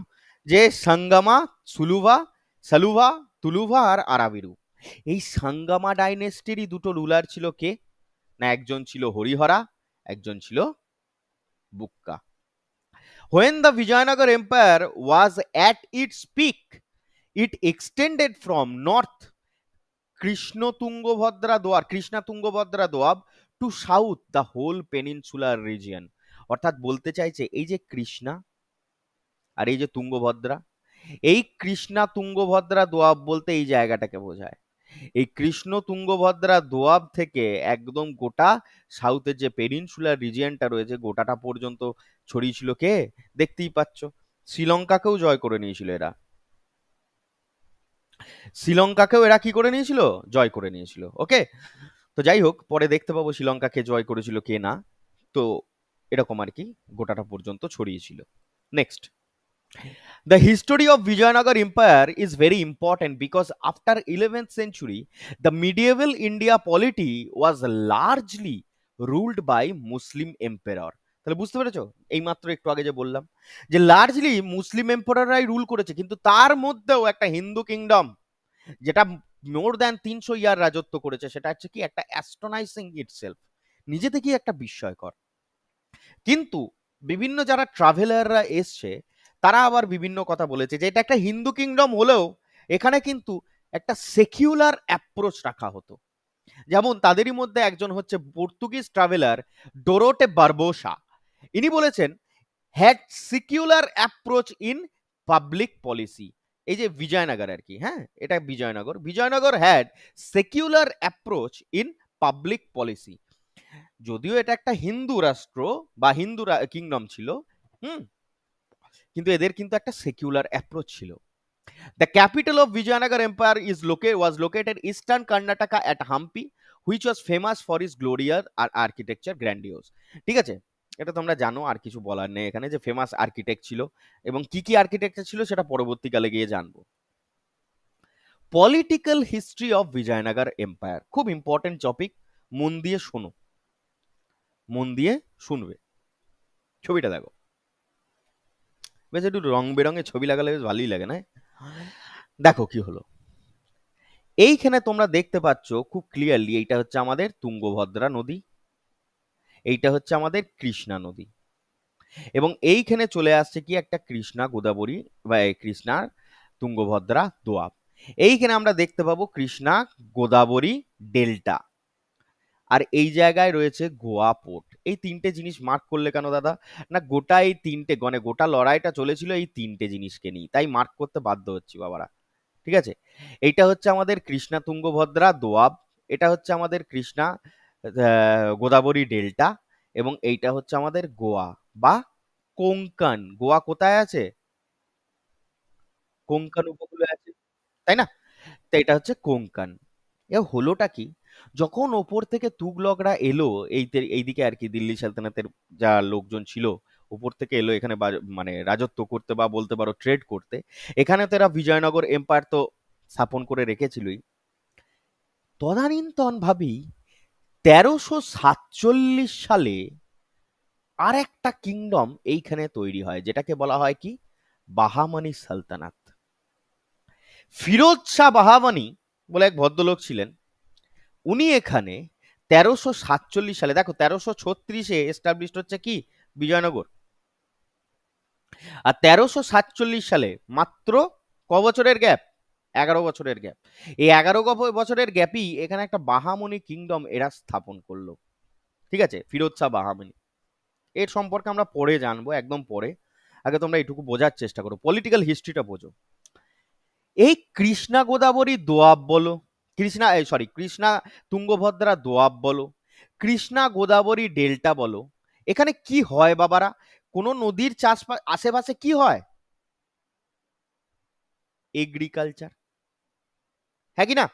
A: যে সাঙ্গামা, সুলুভা, সালুভা, তুলুভা আর আরাবিরু, এই সাঙ্গামা ডাইনেস্টিরই দুটো রুলার ছিল কে? না একজন ছিল হরিহরা, একজন ছিল বুক্কা। When the Vijayanagar Empire was at its peak, it extended from north Krishna Doab to south the whole peninsular region. অর্থাৎ বলতে চাইছে এই যে কৃষ্ণা আর এই যে তুঙ্গভদ্রা, এই কৃষ্ণা তুঙ্গভদ্রা দোয়াব বলতে এই জায়গাটাকে বোঝায়। এই কৃষ্ণ তুঙ্গভদ্রা দোয়াব থেকে একদম গোটা সাউথের যে পেনিনসুলার রিজিয়নটা রয়েছে গোটাটা পর্যন্ত ছড়িয়েছিল কে? দেখতেই পাচ্ছ, শ্রীলঙ্কাকেও জয় করে নিয়েছিল এরা। শ্রীলঙ্কাকেও এরা কি করে নিয়েছিল? জয় করে নিয়েছিল। ওকে, তো যাই হোক, পরে দেখতে পাবো শ্রীলঙ্কাকে জয় করেছিল কে না। তো এরকম আর কি গোটাটা পর্যন্ত ছড়িয়েছিল। Next, the history of Vijayanagar Empire is very important because after 11th century, the medieval India polity was largely ruled by Muslim emperor. তাহলে বুঝতে পেরেছো? এই মাত্র একটু আগে যে বললাম যে লার্জলি মুসলিম এম্পায়াররাই রুল করেছে, কিন্তু তার মধ্যেও একটা হিন্দু কিংডম যেটা মোর দ্যান 300 ইয়ার রাজত্ব করেছে, সেটা হচ্ছে কি একটা অ্যাস্ট্রোনাইজিং ইটসেলফ, নিজে থেকেই একটা বিস্ময়কর। কিন্তু বিভিন্ন যারা ট্রাভেলাররা এসছে তারা আবার বিভিন্ন কথা বলেছে যে এটা একটা হিন্দু কিংডম হলেও এখানে কিন্তু একটা সেকুলার অ্যাপ্রোচ রাখা হতো। যেমন তাদেরই মধ্যে একজন হচ্ছে পর্তুগিজ ট্রাভেলার ডোরোটে বারবোসা। ইনি বলেছেন had secular approach in public policy. এই যে বিজয়নগর আর কি, হ্যাঁ এটা Vijayanagar, Vijayanagar had secular approach in public policy. যদিও এটা একটা হিন্দু রাষ্ট্র বা হিন্দু কিংডম ছিল, হুম, কিন্তু এদের কিন্তু একটা সেকুলার অ্যাপ্রোচ ছিল। The capital of Vijayanagar Empire was located eastern Karnataka at Hampi, which was famous for its glorious architecture grandiose. ঠিক আছে, এটা তোমরা জানো, আর কিছু বলার নেই এখানে, যে ফেমাস আর্কিটেক্ট ছিল এবং কি কি আর্কিটেকচার ছিল সেটা পরবর্তীকালে গিয়ে জানবো। Political history of Vijayanagar empire, খুব ইম্পর্টেন্ট টপিক, মন দিয়ে শোনো, মন দিয়ে শুনবে। ছবিটা দেখো, বেশ একটু রং বেরঙের ছবি লাগালে বেশ ভালোই লাগে না? দেখো কি হলো, এইখানে তোমরা দেখতে পাচ্ছ খুব ক্লিয়ারলি, এইটা হচ্ছে আমাদের তুঙ্গভদ্রা নদী, এইটা হচ্ছে আমাদের কৃষ্ণা নদী, এবং এইখানে চলে আসছে কি একটা কৃষ্ণা গোদাবরী বা কৃষ্ণার তুঙ্গভদ্রা দোয়াব। এইখানে আমরা দেখতে পাবো কৃষ্ণা গোদাবরী ডেল্টা, আর এই জায়গায় রয়েছে গোয়া পোর্ট। এই তিনটে জিনিস মার্ক করলে কেন দাদা? না গোটা এই তিনটে মানে গোটা লড়াইটা চলেছিল এই তিনটে জিনিসকে নিয়ে, তাই মার্ক করতে বাধ্য হচ্ছি বাবারা। ঠিক আছে, এইটা হচ্ছে আমাদের কৃষ্ণা তুঙ্গভদ্রা দোয়াব, এটা হচ্ছে আমাদের কৃষ্ণা গোদাবরী ডেল্টা, এবং এইটা হচ্ছে আমাদের গোয়া বা কোঙ্কন। গোয়া কোথায় আছে? কোঙ্কন উপকূলে আছে, তাই না? তো এটা হচ্ছে কোঙ্কন। এ হলোটা কি, যখন ওপর থেকে তুগলকরা এলো এইদিকে আর কি, দিল্লি সালতানাতের যা লোকজন ছিল উপর থেকে এলো এখানে মানে রাজত্ব করতে বা বলতে পারো ট্রেড করতে, এখানে তো এরা বিজয়নগর এম্পায়ার তো স্থাপন করে রেখেছিলই। তদানীন্তন ভাবি 1347 সালে আর একটা কিংডম এইখানে তৈরি হয়, যেটাকে বলা হয় কি, বাহামানি সালতানাত। ফিরোজ শাহ বাহামানি বলে এক ভদ্রলোক ছিলেন। উনি এখানে 1347 সালে, দেখো 1336-এ এস্টাবলিশড হচ্ছে কি, বিজয়নগর। আর 1347 সালে মাত্র ক বছরের গ্যাপ, 11 বছরের গ্যাপ। এই 11 বছরের গ্যাপই এখানে একটা বাহামনি কিংডম এরা স্থাপন করলো। ঠিক আছে, ফিরোজ শাহ বাহামনি। এর সম্পর্কে আমরা পরে জানবো, একদম পরে। আগে তোমরা এটুকু বোঝার চেষ্টা করো, পলিটিক্যাল হিস্ট্রিটা বোঝো। এই কৃষ্ণা গোদাবরী দোয়াব বলো, কৃষ্ণা তুঙ্গভদ্রা দোয়াব বলো, কৃষ্ণা গোদাবরী ডেল্টা বলো, এখানে কি হয় বাবারা? কোন নদীর চাষ আশেপাশে কি হয়? এগ্রিকালচার, হ্যাঁ কি না?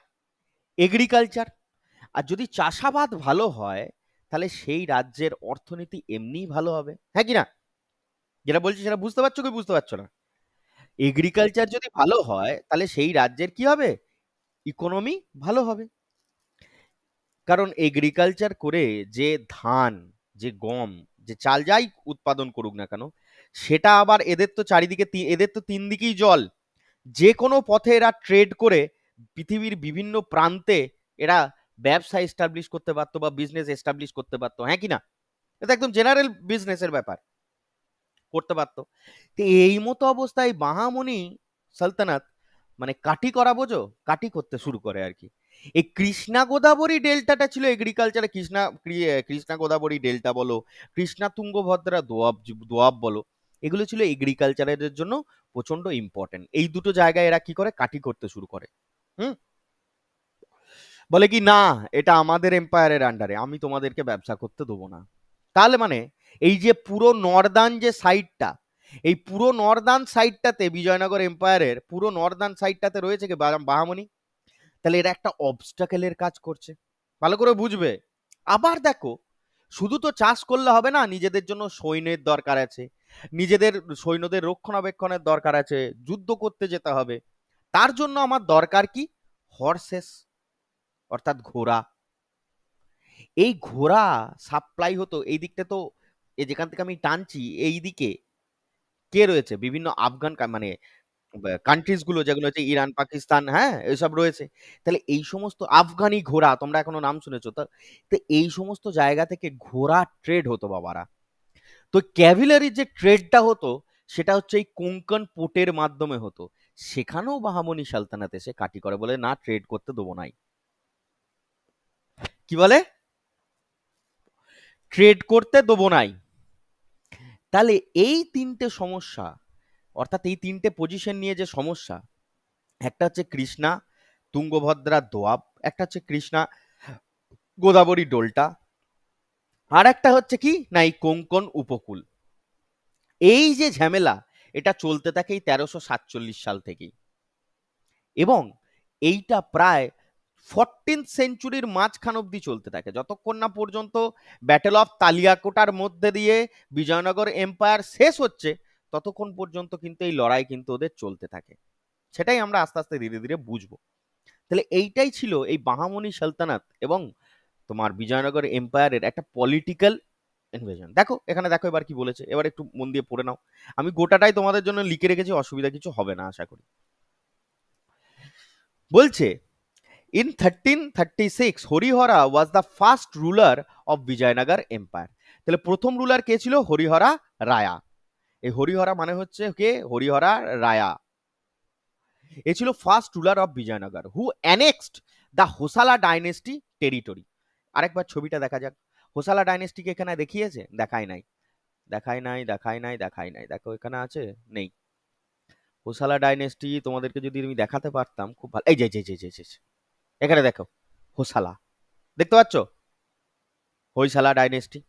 A: এগ্রিকালচার। আর যদি চাষাবাদ ভালো হয়, তাহলে সেই রাজ্যের অর্থনীতি এমনিই ভালো হবে, হ্যাঁ কি না? যেটা বলছি সেটা বুঝতে পারছো কি বুঝতে পারছো না? এগ্রিকালচার যদি ভালো হয়, তাহলে সেই রাজ্যের কি হবে? ইকোনমি ভালো হবে। কারণ এগ্রিকালচার করে যে ধান, যে গম, যে চাল, যাই উৎপাদন করুক না কেন, সেটা আবার এদের তো চারিদিকে, এদের তো 3 দিকেই জল। যে কোনো পথে এরা ট্রেড করে পৃথিবীর বিভিন্ন প্রান্তে এরা ব্যবসা এস্টাবলিশ করতে পারতো বা বিজনেস এস্টাবলিশ করতে পারতো, হ্যাঁ কি না? এটা একদম জেনারেল বিজনেসের ব্যাপার, করতে পারতো। তো এই মতো অবস্থায় বাহামনি সালতানাত মানে কাটি করা, বোঝো, কাটি করতে শুরু করে আর কি। এই কৃষ্ণা গোদাবরী ডেল্টাটা ছিল এগ্রিকালচারে, কৃষ্ণা গোদাবরী ডেল্টা বলো, কৃষ্ণা তুঙ্গভদ্রা দোয়াব বলো, এগুলো ছিল এগ্রিকালচারের জন্য প্রচন্ড ইম্পর্টেন্ট। এই দুটো জায়গায় এরা কি করে, কাটি করতে শুরু করে। হুম, বলে কি না, এটা আমাদের এম্পায়ারের আন্ডারে, আমি তোমাদেরকে ব্যবসা করতে দেবো না। তাহলে মানে এই যে পুরো নর্দার্ন যে সাইডটা, এই পুরো নর্দার্ন সাইডটাতে, বিজয়নগর এম্পায়ারের পুরো নর্দার্ন সাইডটাতে রয়েছে কি, বাহামনি। তাহলে এরা একটা অবস্টাকেলের কাজ করছে, ভালো করে বুঝবে। আবার দেখো, শুধু তো চাষ করলে হবে না, নিজেদের জন্য সৈন্যের দরকার আছে, নিজেদের সৈন্যদের রক্ষণাবেক্ষণের দরকার আছে, যুদ্ধ করতে যেতে হবে। তার জন্য আমার দরকার কি, হর্সেস, অর্থাৎ ঘোড়া। এই ঘোড়া সাপ্লাই হতো এই দিকটা তো, এই যেখান থেকে আমি টানছি এই দিকে কে রয়েছে, বিভিন্ন আফগান মানে কান্ট্রিজ গুলো, যেগুলো হচ্ছে ইরান, পাকিস্তান, হ্যাঁ, এসব রয়েছে। তাহলে এই সমস্ত আফগানি ঘোড়া, তোমরা এখনো নাম শুনেছো তো? তো এই সমস্ত জায়গা থেকে ঘোড়া ট্রেড হতো বাবারা। তো ক্যাভিলারির যে ট্রেডটা হতো, সেটা হচ্ছে এই কোঙ্কন পোর্টের মাধ্যমে হতো। সেখানেও বাহামনি সালতানাত এসে কাটি করে, বলে না, ট্রেড করতে দেবো নাই। কি বলে, ট্রেড করতে দেবো নাই। তাহলে এই 3টে সমস্যা, অর্থাৎ এই 3টে পজিশন নিয়ে যে সমস্যা, একটা হচ্ছে কৃষ্ণা তুঙ্গভদ্রা দোয়াব, একটা হচ্ছে কৃষ্ণা গোদাবরী ডোল্টা, আর একটা হচ্ছে কি না এই কোঙ্কন উপকূল। এই যে ঝামেলা, এটা চলতে থাকে এই 1347 সাল থেকেই, এবং এইটা প্রায় 14th সেঞ্চুরির মাঝখান অব্দি চলতে থাকে, যতক্ষণ না পর্যন্ত ব্যাটেল অফ তালিয়াকোটার মধ্যে দিয়ে বিজয়নগর এম্পায়ার শেষ হচ্ছে, ততক্ষণ পর্যন্ত কিন্তু এই লড়াই কিন্তু ওদের চলতে থাকে। সেটাই আমরা আস্তে আস্তে ধীরে ধীরে বুঝবো। তাহলে এইটাই ছিল এই বাহামনি সালতানাত এবং তোমার বিজয়নগর এম্পায়ারের একটা পলিটিক্যাল ইনভেশন। দেখো এখানে, দেখো এবার কি বলেছে, এবার একটু মন দিয়ে পড়ে নাও। আমি গোটাটাই তোমাদের জন্য লিখে রেখেছি, অসুবিধা কিছু হবে না আশা করি। বলছে, in 1336 Harihara was the first ruler of Vijayanagar empire. তাহলে প্রথম রুলার কে ছিল, হরিহরা রায়া। এই হরিহরা মানে হচ্ছে কে, হরিহরা রায়া। এ ছিল first ruler of Vijayanagara, who annexed the Hoysala dynasty territory. আরেকবার ছবিটা দেখা যাক। হোসালা ডাইনেস্টিকে এখানে দেখিয়েছে, দেখায় নাই, দেখায় নাই, দেখায় নাই, দেখায় নাই। দেখো এখানে আছে, নেই। হোসালা ডাইনেস্টি তোমাদেরকে যদি আমি দেখাতে পারতাম খুব ভালো। এই যে এখানে দেখো, হোসালা, দেখতে পাচ্ছ, হৈসালা ডাইনেস্টি।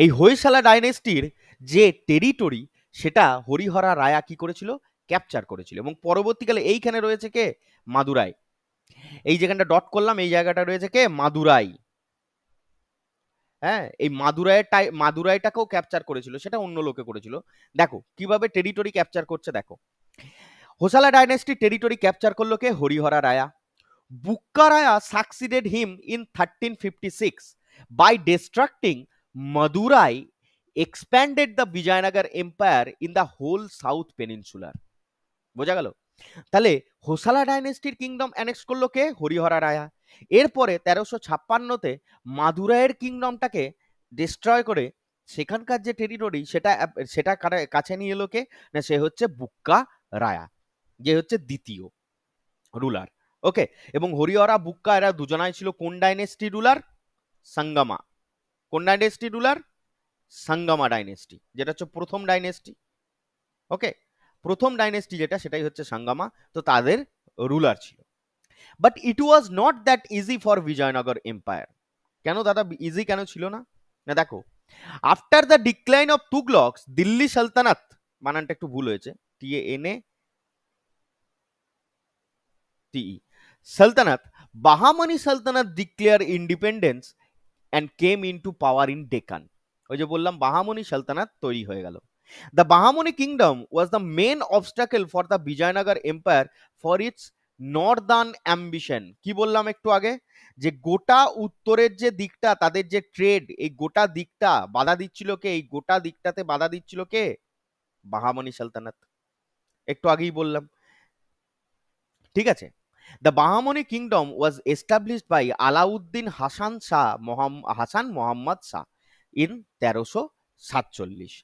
A: এই হৈসালা ডাইনেস্টির যে টেরিটরি, সেটা হরিহরা রায়া কি করেছিল, ক্যাপচার করেছিল। এবং পরবর্তীকালে এইখানে রয়েছে কে, মাদুরাই। এই যেখানটা ডট করলাম, এই জায়গাটা রয়েছে কে, মাদুরাই। হ্যাঁ, এই মাদুরাইটাকেও ক্যাপচার করেছিল, সেটা অন্য লোকে করেছিল। দেখো কিভাবে টেরিটরি ক্যাপচার করছে, দেখো। হোসালা ডাইনেস্টি টেরিটরি ক্যাপচার করলো কে, Harihara Raya. বুক্কারায়া succeeded him in 1356 by destructing Madurai expanded the Vijayanagar empire in the whole south peninsular. বোঝা গেল? তাহলে হোসালা ডাইনেস্টির কিংডম অ্যানেক্স করলো কে? হরিহরা রায়া। এরপরে 1356-তে মাদুরাইয়ের কিংডমটাকে ডিস্ট্রয় করে সেখানকার যে টেরিটরি সেটা কাছে নিয়ে এলো কে? না, সে হচ্ছে বুক্কা রায়া, যে হচ্ছে দ্বিতীয় রুলার। ওকে, এবং হরিহরা বুক্কা এরা দুজনাই ছিল কোন ডাইনেস্টি রুলার? সাঙ্গামা। কোন ডাইনেস্টি রুলার? সাঙ্গামা ডাইনেস্টি, যেটা হচ্ছে প্রথম ডাইনেস্টি। ওকে, প্রথম ডাইনেস্টি যেটা, সেটাই হচ্ছে সাঙ্গামা। তো তাদের রুলার ছিল। But it was not that easy for Vijayanagara empire. কেন দাদা ইজি কেন ছিল না? না দেখো, after the decline of Tughlaqs, Delhi Sultanate, বানানটা একটু ভুল হয়েছে, TANATE, Sultanate, Bahmani Sultanate declare independence and came into power in Deccan. ওই যে বললাম বাহামনি সালতানাত তৈরি হয়ে গেল। The Bahamani kingdom was the main obstacle for the Vijayanagar empire for its northern ambition. কি বললাম একটু আগে, যে গোটা উত্তরের যে দিকটা, তাদের যে ট্রেড, এই গোটা দিকটা বাধা দিচ্ছিল কে? এই গোটা দিকটাতে বাধা দিচ্ছিল কে? বাহামনি সালতানাত। একটু আগেই বললাম, ঠিক আছে। The Bahamani kingdom was established by Alauddin Hasan Muhammad Shah in 1347।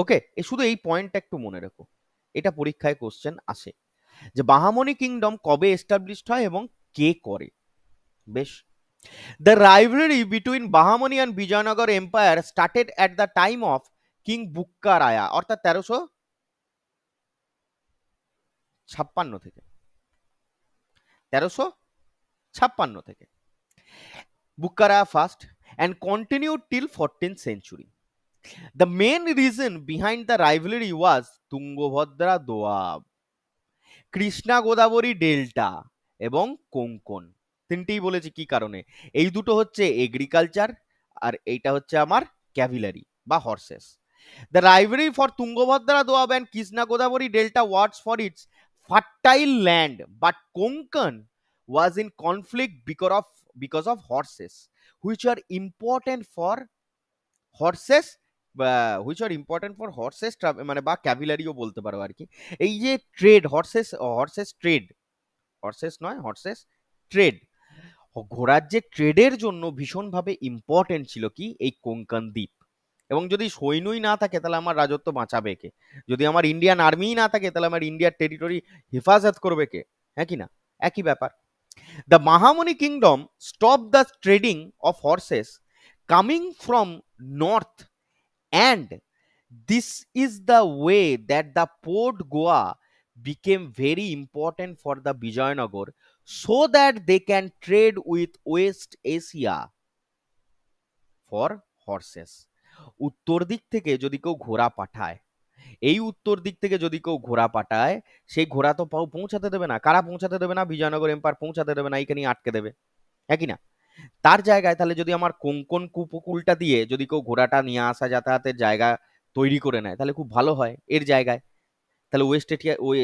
A: ওকে, শুধু এই পয়েন্টটা একটু মনে রেখো, এটা পরীক্ষায় কোশ্চেন আসে যে বাহামনি কিংডম কবে এস্টাবলিশড হয় এবং কে করে। বেশ, the rivalry between Bahmani and Vijayanagara empire started at the time of king Bukka Raya, অর্থাৎ 1356 থেকে 1356 থেকে Bukka Raya first and continued till 14th century. The main reason behind the rivalry was Tungabhadra Doab, Krishna Godavari delta এবং কোঙ্কন। তিনটেই বলেছি কি কারণে। এই দুটো হচ্ছে এগ্রিকালচার, আর এইটা হচ্ছে আমার ক্যাভিলারি বা horses. The rivalry for Tungabhadra Doab and Krishna Godavari delta ওয়ার্ডস for its fertile land, but Konkan was in conflict because of horses which are important for horses, which are important for horses মানে বা ক্যাভিলারিও বলতে পারো আর কি। এই যে ট্রেড, হর্সেস ট্রেড, হর্সেস নয়, হর্সেস ট্রেড, ঘোড়ার যে ট্রেডের জন্য ভীষণভাবে ইম্পর্টেন্ট ছিল কি এই কোঙ্কন দ্বীপ। এবং যদি সৈন্যই না থাকে তাহলে আমার রাজত্ব বাঁচাবে কে? যদি আমার ইন্ডিয়ান আর্মিই না থাকে তাহলে আমার ইন্ডিয়ার টেরিটরি হেফাজত করবে কে? হ্যাঁ কি না? একই ব্যাপার। The Bahmani kingdom stop the trading of horses coming from north, and this is the way that the Port Goa became very important for the Vijayanagar, so that they can trade with West Asia for horses. উত্তর দিক থেকে যদি কেউ ঘোড়া পাঠায়, এই উত্তর দিক থেকে যদি কেউ ঘোড়া পাঠায়, সেই ঘোড়া তো পৌঁছাতে দেবে না। কারা পৌঁছাতে দেবে না? বিজয়নগর এম্পায়ার পৌঁছাতে দেবে না, এইখানেই আটকে দেবে, হ্যাঁ কি না? তার জায়গায় তাহলে যদি আমার কোঙ্কন উপকূলটা দিয়ে যদি কেউ ঘোড়াটা নিয়ে আসা যাতায়াতের জায়গা তৈরি করে নেয় তাহলে খুব ভালো হয় এর জায়গায়। তাহলে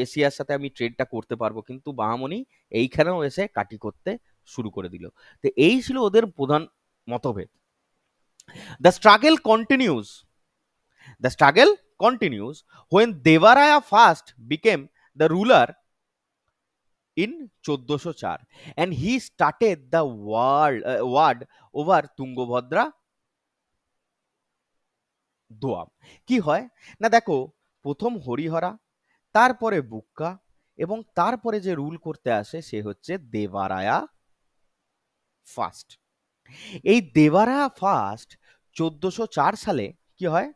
A: এশিয়ার সাথে আমি ট্রেডটা করতে পারবো। কিন্তু বাহামনি এইখানেও এসে কাটি করতে শুরু করে দিল। তো এই ছিল ওদের প্রধান মতভেদ। The struggle continues, the struggle continues when Devaraya first became the ruler in 1404 and he started the ward over Tungabhadra doab. কি হয় না দেখো, প্রথম হরিহরা, তারপরে বুক্কা, এবং তারপরে যে রুল করতে আসে সে হচ্ছে দেবারায়া ফার্স্ট। এই দেবারায়া ফার্স্ট 1404 সালে কি হয়,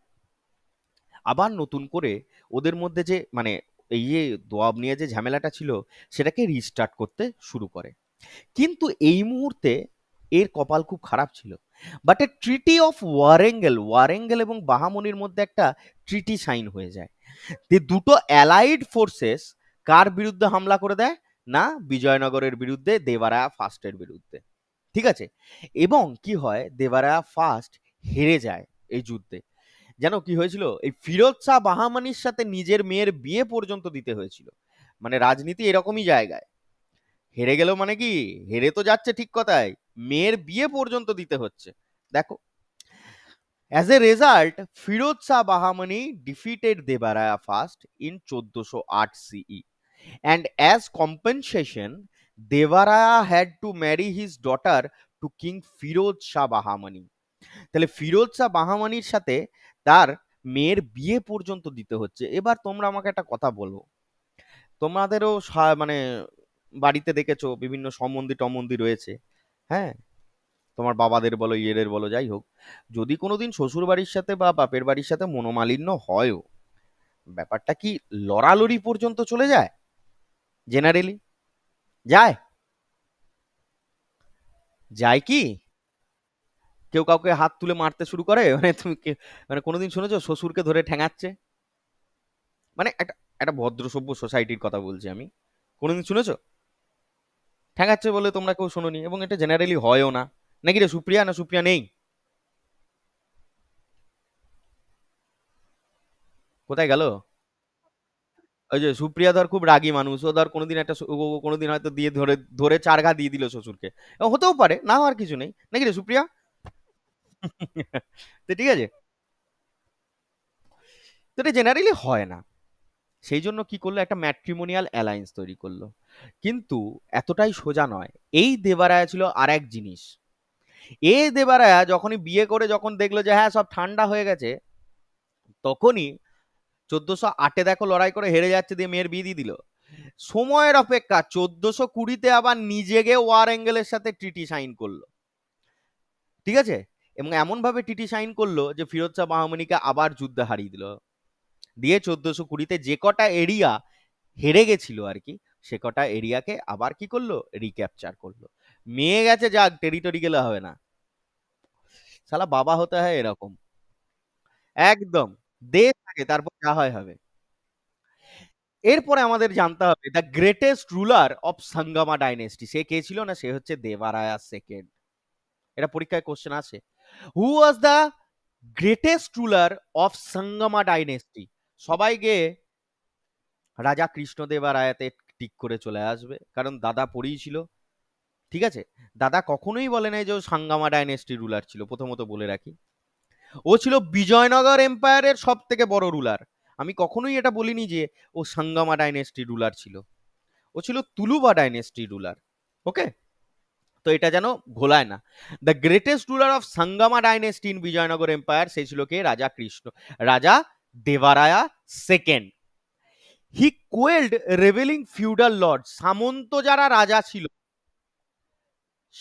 A: আবার নতুন করে ওদের মধ্যে যে মানে এই যে দোয়াব নিয়ে যে ঝামেলাটা ছিল সেটাকে রিস্টার্ট করতে শুরু করে। কিন্তু এই মুহূর্তে এর কপাল খুব খারাপ ছিল। But A treaty of Warangal এবং বাহামনির মধ্যে একটা ট্রিটি সাইন হয়ে যায়। দুটো অ্যালাইড ফোর্সেস কার বিরুদ্ধে হামলা করে দেয় না? বিজয়নগরের বিরুদ্ধে, দেবারায়া ফার্স্টের বিরুদ্ধে। ঠিক আছে, এবং কি হয়, দেবারায়া ফার্স্ট হেরে যায় এই যুদ্ধে। যেন কি হয়েছিল, এই ফিরোজ শাহ বাহামানির সাথে নিজের মেয়ের বিয়ে পর্যন্ত দিতে হয়েছিল। মানে রাজনীতি এরকমই জায়গায়, হেরে গেল মানে কি, হেরে তো যাচ্ছে ঠিক কথাই, মেয়ের বিয়ে পর্যন্ত দিতে হচ্ছে। দেখো, As a result, Firoz Shah Bahamani defeated Devaraya first in 1408 CE. And as compensation, Devaraya had to marry his daughter to King Firoz Shah Bahamani. তাহলে ফিরোজ শাহ বাহামানির সাথে তার মেয়ের বিয়ে পর্যন্ত দিতে হচ্ছে। এবার তোমরা আমাকে একটা কথা বলো, তোমাদেরও মানে বাড়িতে দেখেছো বিভিন্ন সম্বন্ধী টম্বন্ধী রয়েছে, হ্যাঁ, তোমার বাবাদের বলো ইয়েদের বলো যাই হোক, যদি কোনোদিন শ্বশুর বাড়ির সাথে বা বাপের বাড়ির সাথে মনোমালিন্য হয়ও, ব্যাপারটা কি লড়ালড়ি পর্যন্ত চলে যায়? জেনারেলি যায়? যায় কি? কেউ কাউকে হাত তুলে মারতে শুরু করে? মানে তুমি মানে কোনোদিন শুনেছো শ্বশুরকে ধরে ঠ্যাঙাচ্ছে? মানে একটা একটা ভদ্র সভ্য সোসাইটির কথা বলছি আমি, কোনোদিন শুনেছো ঠ্যাঙাচ্ছে বলে? তোমরা কেউ শোনোনি, এবং এটা জেনারেলি হয়ও না। নাকি রে সুপ্রিয়া? না সুপ্রিয়া নেই? কোথায় গেল? ওই যে সুপ্রিয়া ধর খুব রাগী মানুষ, ও ধর কোনোদিন ও কোনোদিন হয়তো দিয়ে ধরে ধরে চার ঘা দিয়ে দিল শ্বশুরকে, হতেও পারে, না হওয়ার কিছু নেই, নাকি রে সুপ্রিয়া? তো ঠিক আছে, তো এটা জেনারেলি হয় না। সেই জন্য কি করলো, একটা ম্যাট্রিমোনিয়াল অ্যালায়েন্স তৈরি করলো। কিন্তু এতটাই সোজা নয়। এই দেবারায়া ছিল আর এক জিনিস। এ দেবারায়া যখনই বিয়ে করে যখন দেখলো যে হ্যাঁ সব ঠান্ডা হয়ে গেছে, তখনই 1408-এ দেখো লড়াই করে হেরে যাচ্ছে, দিয়ে মেয়ের বিয়ে দিয়ে দিল। সময়ের অপেক্ষা 1420-তে আবার নিজেকে ওয়ার অ্যাঙ্গেলের সাথে ট্রিটি সাইন করলো, ঠিক আছে? এবং এমন ভাবে ট্রিটি সাইন করলো যে ফিরোজ শাহ বাহামনিকে আবার যুদ্ধে হারিয়ে দিল, দিয়ে 1420-তে যে কটা এরিয়া হেরে গেছিল আর কি, সে কটা এরিয়াকে আবার কি করলো, রিক্যাপচার করলো। মেয়ে গেছে যাক, টেরিটরি গেলে হবে না, শালা বাবা হতে হয় এরকম। একদম, দেশ থাকে তারপর যা হয় হবে। এরপরে আমাদের জানতে হবে the greatest ruler of Sangama dynasty, সে কে ছিল? না, সে হচ্ছে দেবারায়া সেকেন্ড। এটা পরীক্ষায় কোশ্চেন আছে। Who was the greatest ruler of Sangama dynasty? সবাই গিয়ে রাজা কৃষ্ণদেবরায়াতে টিক করে চলে আসবে, কারণ দাদা পড়েই ছিল, ঠিক আছে? দাদা কখনোই বলে নাই যে ও সাঙ্গামা ডাইনেস্টি রুলার ছিল, প্রথমত বলে রাখি। ও ছিল বিজয়নগর এম্পায়ারের সব থেকে বড় রুলার। আমি কখনোই এটা বলিনি যে ও সাঙ্গামা ডাইনেস্টি রুলার ছিল। ও ছিল তুলুবা ডাইনেস্টি রুলার। ওকে, তো এটা যেন ঘোলায় না। The greatest ruler of Sangama dynasty in Bijoynagar empire, সেই ছিল কে? রাজা Devaraya second. He quelled rebelling feudal lord, সামন্ত যারা রাজা ছিল,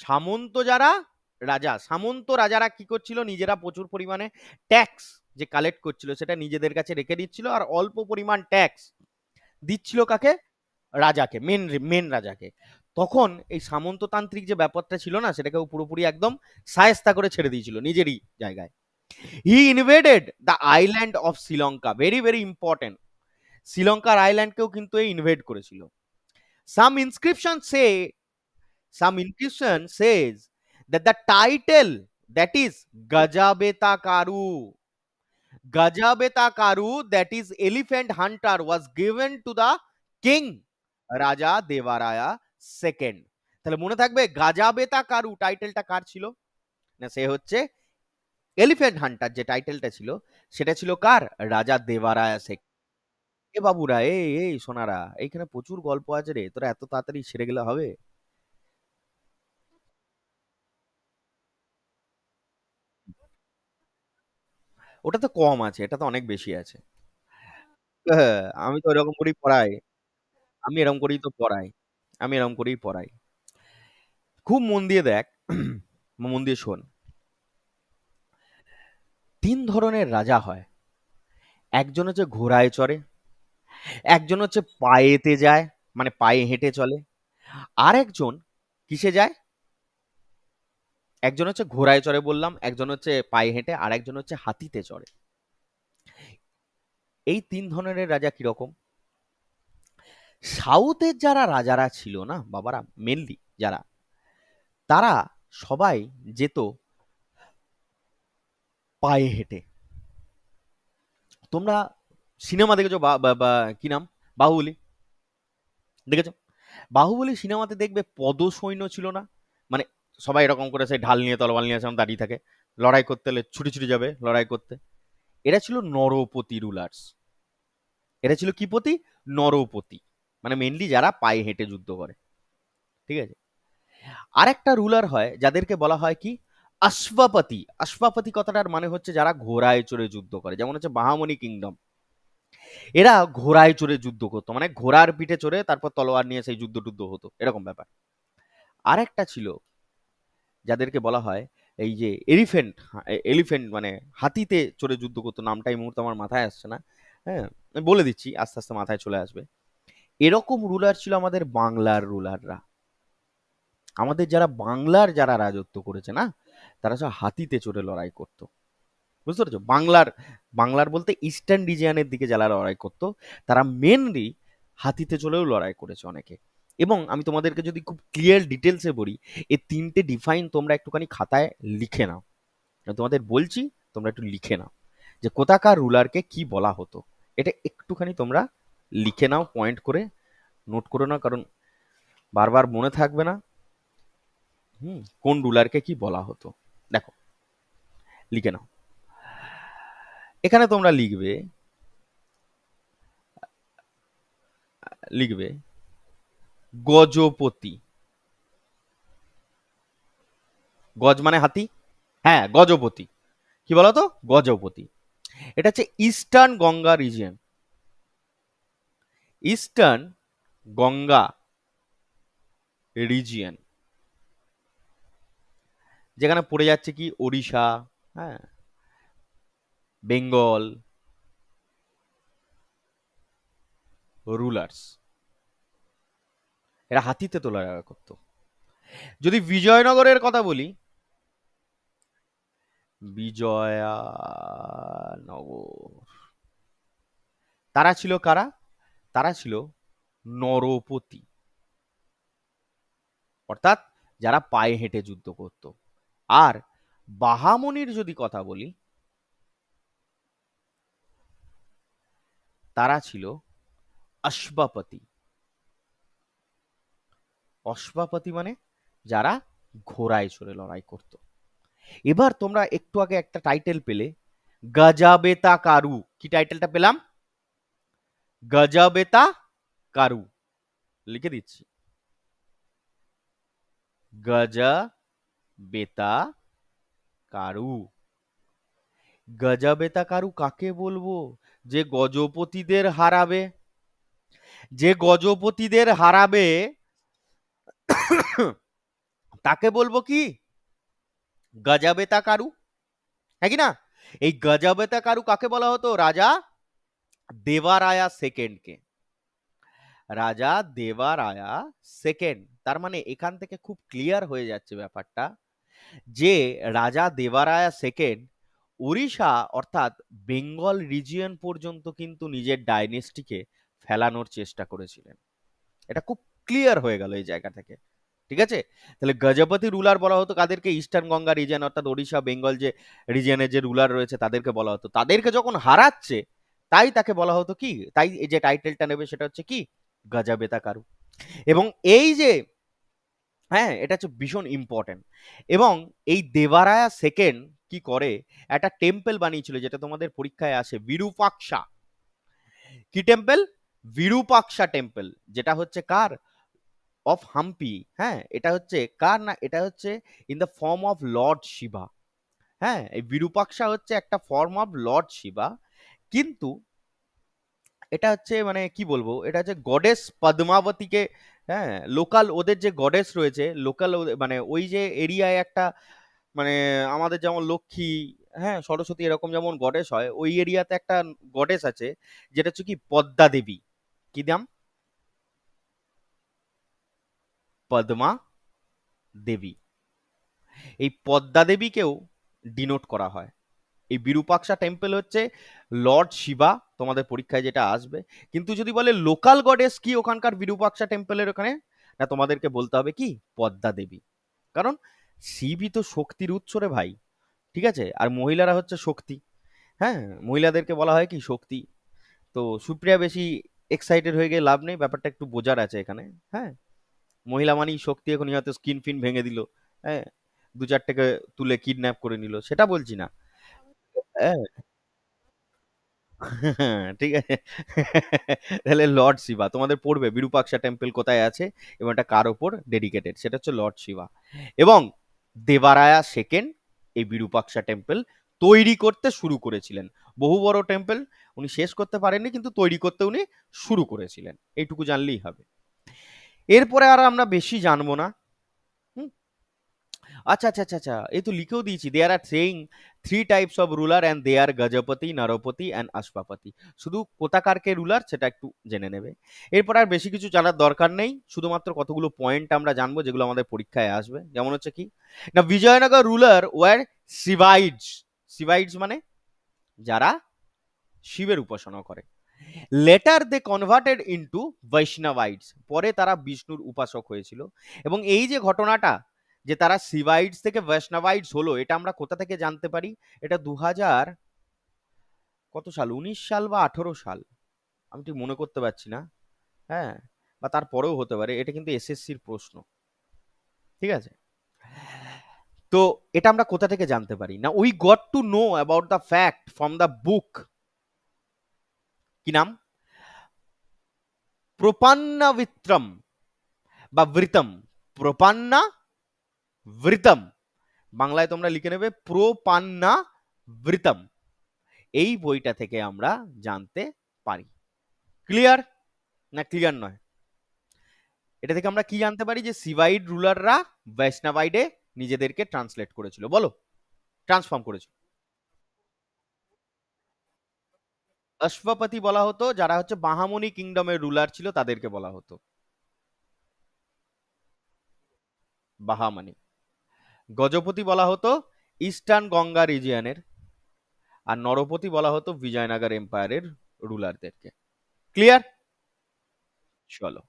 A: সামন্ত যারা সামন্ত রাজারা কি করছিল, নিজেরা প্রচুর পরিমাণে ট্যাক্স যে কালেক্ট করছিল সেটা নিজেদের কাছে রেখে দিচ্ছিল, আর অল্প পরিমাণ ট্যাক্স দিচ্ছিল কাকে? রাজাকে, মেন রাজাকে। তখন এই সামন্ততান্ত্রিক যে ব্যাপারটা ছিল না, সেটাকে পুরোপুরি একদম সায়স্তা করে ছেড়ে দিয়েছিল নিজেরই জায়গায়। He invaded the island of Sri Lanka, very very important. শ্রীলঙ্কার আইল্যান্ডকেও কিন্তু এই ইনভেড করেছিল। Some inscription says some inscription says that the title, that is Gajabeta Karu, Gajabeta Karu, that is elephant hunter, was given to the king Raja Devaraya second. তাহলে মনে থাকবে গাজাবেতা কারু টাইটেলটা কার ছিল? না, সে হচ্ছে এলিফ্যান্ট হান্টার, যে টাইটেলটা ছিল সেটা ছিল কার? রাজা দেবারায়া সেকেন্ড। এ বাবুরা, এই এই সোনারা, এইখানে প্রচুর গল্প আছে রে, তোরা এত তাড়াতাড়ি সেরে গেলে হবে? ওটা তো কম আছে, এটা তো অনেক বেশি আছে। হ্যাঁ, আমি তো এরকম করেই পড়াই। আমি এরকম করেই তো পড়াই। আমি এরকম করেই পড়াই। খুব মন দিয়ে দেখ, মন দিয়ে শোন। ৩ ধরনের রাজা হয়। একজন হচ্ছে ঘোড়ায় চড়ে, একজন হচ্ছে পায়েতে যায়, মানে পায়ে হেঁটে চলে। আরেকজন কিসে যায়? একজন হচ্ছে ঘোড়ায় চড়ে বললাম, একজন হচ্ছে পায়ে হেঁটে, আর একজন হচ্ছে হাতিতে চড়ে। এই ৩ ধরনের রাজা কিরকম? সাউথের যারা রাজারা ছিল না বাবারা, মেনলি যারা, তারা সবাই যেত পায়ে হেঁটে। তোমরা সিনেমা দেখেছো কি নাম, বাহুবলী দেখেছো? বাহুবলী সিনেমাতে দেখবে পদসৈন্য ছিল না, মানে সবাই এরকম করে সেই ঢাল নিয়ে তলোয়ার নিয়ে এসে দাঁড়িয়ে থাকে, লড়াই করতে হলে ছুটে ছুটে যাবে লড়াই করতে। এরা ছিল নরপতি রুলার্স। এরা ছিল কি পতি? নরপতি, মানে মেনলি যারা পায়ে হেঁটে যুদ্ধ করে। ঠিক আছে। আরেকটা রুলার হয় যাদেরকে বলা হয় কি অশ্বপতি। অশ্বপতি কথাটার মানে হচ্ছে যারা ঘোড়ায় চড়ে যুদ্ধ করে, যেমন হচ্ছে বাহামনি কিংডম। এরা ঘোড়ায় চড়ে যুদ্ধ করতো, মানে ঘোড়ার পিঠে চড়ে তারপর তলোয়ার নিয়ে সেই যুদ্ধ টুদ্ধ হতো, এরকম ব্যাপার। আরেকটা ছিল যাদেরকে বলা হয় এই যে এলিফেন্ট। এলিফেন্ট মানে হাতিতে চড়ে যুদ্ধ করতো, নামটা এই মুহূর্তে আমার মাথায় আসছে না। হ্যাঁ, আমি বলে দিচ্ছি, আস্তে আস্তে মাথায় চলে আসবে। এরকম রুলার ছিল আমাদের বাংলার রুলাররা। আমাদের যারা বাংলার যারা রাজত্ব করেছে না, তারা সব হাতিতে চড়ে লড়াই করতো। বুঝতে পেরেছো? বাংলার, বাংলার বলতে ইস্টার্ন রিজিয়নের দিকে যারা লড়াই করতো, তারা মেনলি হাতিতে চড়েও লড়াই করেছে অনেকে। এবং আমি তোমাদেরকে যদি খুব ক্লিয়ার ডিটেলসে বলি, এই তিনটে ডিফাইন তোমরা একটুখানি খাতায় লিখে নাও। আমি তোমাদের বলছি, তোমরা একটু লিখে নাও যে কোথাকার রুলারকে কি বলা হতো। এটা একটুখানি তোমরা লিখে নাও, পয়েন্ট করে নোট করে নাও, কারণ বারবার মনে থাকবে না। কোন রুলারকে কি বলা হতো, দেখো লিখে নাও। এখানে তোমরা লিখবে, লিখবে গজপতি। গজ মানে হাতি, হ্যাঁ গজপতি। কি বলতো? গজপতি। এটা হচ্ছে eastern Ganga region, eastern Ganga region, যেখানে পড়ে যাচ্ছে কি ওড়িশা, হ্যাঁ, বেঙ্গল রুলার্স। এরা হাতিতে তোলা করতো। যদি বিজয়নগরের কথা বলি, বিজয়ানগর, তারা ছিল কারা? তারা ছিল নরপতি, অর্থাৎ যারা পায়ে হেঁটে যুদ্ধ করত। আর বাহামনির যদি কথা বলি, তারা ছিল অশ্বাপতি। অশ্বাপতি মানে যারা ঘোড়ায় চড়ে লড়াই করত। এবার তোমরা একটু আগে একটা টাইটেল পেলে, গজাবেতা কারু। কি টাইটেলটা পেলাম? গজাবেতা কারু। লিখে দিচ্ছি, গজাবেতা কারু। গজাবেতা কারু কাকে বলবো? যে গজপতিদের হারাবে, যে গজপতিদের হারাবে তাকে বলবো কি গজাবেতা কারু, হ্যাঁ কি না? এই গজাবেতা কারু কাকে বলা হতো? রাজা দেবারায়া সেকেন্ডকে। রাজা দেবারায়া সেকেন্ড। তার মানে এখান থেকে খুব ক্লিয়ার হয়ে যাচ্ছে ব্যাপারটা যে রাজা দেবারায়া সেকেন্ড ওড়িশা অর্থাৎ বেঙ্গল রিজিয়ন পর্যন্ত কিন্তু নিজের ডাইনেস্টিকে ফেলানোর চেষ্টা করেছিলেন। এটা খুব ক্লিয়ার হয়ে গেল এই জায়গা থেকে। ঠিক আছে। তাহলে গজপতি রুলার বলা হতো কাদেরকে? ইস্টার্ন গঙ্গা রিজিয়ন অর্থাৎ ওড়িশা বেঙ্গল যে রিজিয়নের যে রুলার রয়েছে তাদেরকে বলা হতো। তাদেরকে যখন হারাচ্ছে তাই তাকে বলা হতো কি, তাই এই যে টাইটেলটা নেবে সেটা হচ্ছে কি গজাবেতা কারু। এবং এই যে, হ্যাঁ এটা হচ্ছে ভীষণ ইম্পর্টেন্ট। এবং এই দেবারায়া সেকেন্ড কি করে, একটা টেম্পল বানিয়েছিল যেটা তোমাদের পরীক্ষায় আসে, বিরূপাক্ষা। কি টেম্পল? বিরূপাক্ষা টেম্পল, যেটা হচ্ছে কার? অফ হাম্পি। হ্যাঁ, এটা হচ্ছে কার? না, এটা হচ্ছে in the form of lord Shiva. হ্যাঁ, এই বিরূপাক্ষা হচ্ছে একটা ফর্ম অফ লর্ড শিবা, কিন্তু এটা হচ্ছে মানে কি বলবো, এটা হচ্ছে গডেস পদ্মাবতীকে, হ্যাঁ লোকাল ওদের যে গডেস রয়েছে লোকাল, মানে ওই যে এরিয়ায় একটা, মানে আমাদের যেমন লক্ষ্মী, হ্যাঁ সরস্বতী এরকম যেমন গডেস হয়, ওই এরিয়াতে একটা গডেস আছে যেটা হচ্ছে কি পদ্মা দেবী। কি নাম? পদ্মা দেবী। এই পদ্মা দেবীকেও ডিনোট করা হয়। এই বিরূপাক্ষা টেম্পল হচ্ছে লর্ড শিবা, তোমাদের পরীক্ষায় যেটা আসবে। কিন্তু যদি বলে লোকাল গডেস কি ওখানকার বিরূপাক্ষা টেম্পলের ওখানে, না তোমাদেরকে বলতে হবে কি পদ্মা দেবী। কারণ শিবই তো শক্তির উৎস রে ভাই। ঠিক আছে। আর মহিলারা হচ্ছে শক্তি। হ্যাঁ, মহিলাদেরকে বলা হয় কি শক্তি। তো সুপ্রিয়া বেশি এক্সাইটেড হয়ে গিয়ে লাভ নেই, ব্যাপারটা একটু বোঝার আছে এখানে। হ্যাঁ, মহিলা মানেই শক্তি। এখন হয়তো স্কিন ফিন ভেঙে দিল, হ্যাঁ দু চারটেকে তুলে কিডন্যাপ করে নিল, সেটা বলছি না। হ্যাঁ, ঠিক আছে। তাহলে লর্ড শিবা তোমাদের পড়বে বিরূপাক্ষা টেম্পল কোথায় আছে এবং এটা কার ওপর ডেডিকেটেড, সেটা হচ্ছে লর্ড শিবা। এবং দেবারায়া সেকেন্ড এই বিরূপাক্ষা টেম্পল তৈরি করতে শুরু করেছিলেন। বহু বড় টেম্পল, উনি শেষ করতে পারেননি কিন্তু তৈরি করতে উনি শুরু করেছিলেন, এইটুকু জানলেই হবে। এরপরে আর আমরা বেশি জানবো না। হুম, আচ্ছা আচ্ছা আচ্ছা আচ্ছা, এই তো লিখেও দিয়েছি, there are saying three types of ruler and they are Gajapati, Narapati and Ashwapati. শুধু কোথাকারকে রুলার সেটা একটু জেনে নেবে। এরপর আর বেশি কিছু জানার দরকার নেই, শুধুমাত্র কতগুলো পয়েন্ট আমরা জানবো যেগুলো আমাদের পরীক্ষায় আসবে। যেমন হচ্ছে কি না, বিজয়নগর রুলার ওয়ার শিবাইডস। শিবাইডস মানে যারা শিবের উপাসনা করে। লেটার দে কনভার্টেড ইনটু বৈষ্ণবাইটস, পরে তারা বিষ্ণুর উপাসক হয়েছিল। এবং এই যে ঘটনাটা যে তারা শিবাইটস থেকে বৈষ্ণবাইটস হলো, এটা আমরা কোথা থেকে জানতে পারি? এটা 2000 কত সাল, 19 সাল বা 18 সাল, আমি ঠিক মনে করতে পারছি না। হ্যাঁ, বা তারপরেও হতে পারে, এটা কিন্তু এসএসসির প্রশ্ন। ঠিক আছে, তো এটা আমরা কোথা থেকে জানতে পারি না, we got to know about the fact from the book, কি নাম, প্রপান্নবিত্রম বা বৃতম, প্রপান্না বৃতম, বাংলায় তোমরা লিখে নেবে প্রপান্না বৃতম। এই বইটা থেকে আমরা জানতে পারি। ক্লিয়ার না ক্লিয়ার নয়? এটা থেকে আমরা কি জানতে পারি যে শিবাইড রুলাররা বৈষ্ণবাইডে নিজেদেরকে ট্রান্সলেট করেছিল, বলো, ট্রান্সফর্ম করেছিল। অশ্বপতি বলা হতো যারা হচ্ছে বাহামনি কিংডমের রুলার ছিল, তাদেরকে বলা হতো বাহামনি। গজপতি বলা হতো ইস্টার্ন গঙ্গা রিজিয়নের। আর নরপতি বলা হতো বিজয়নগর এম্পায়ারের রুলারদেরকে। ক্লিয়ার? চলো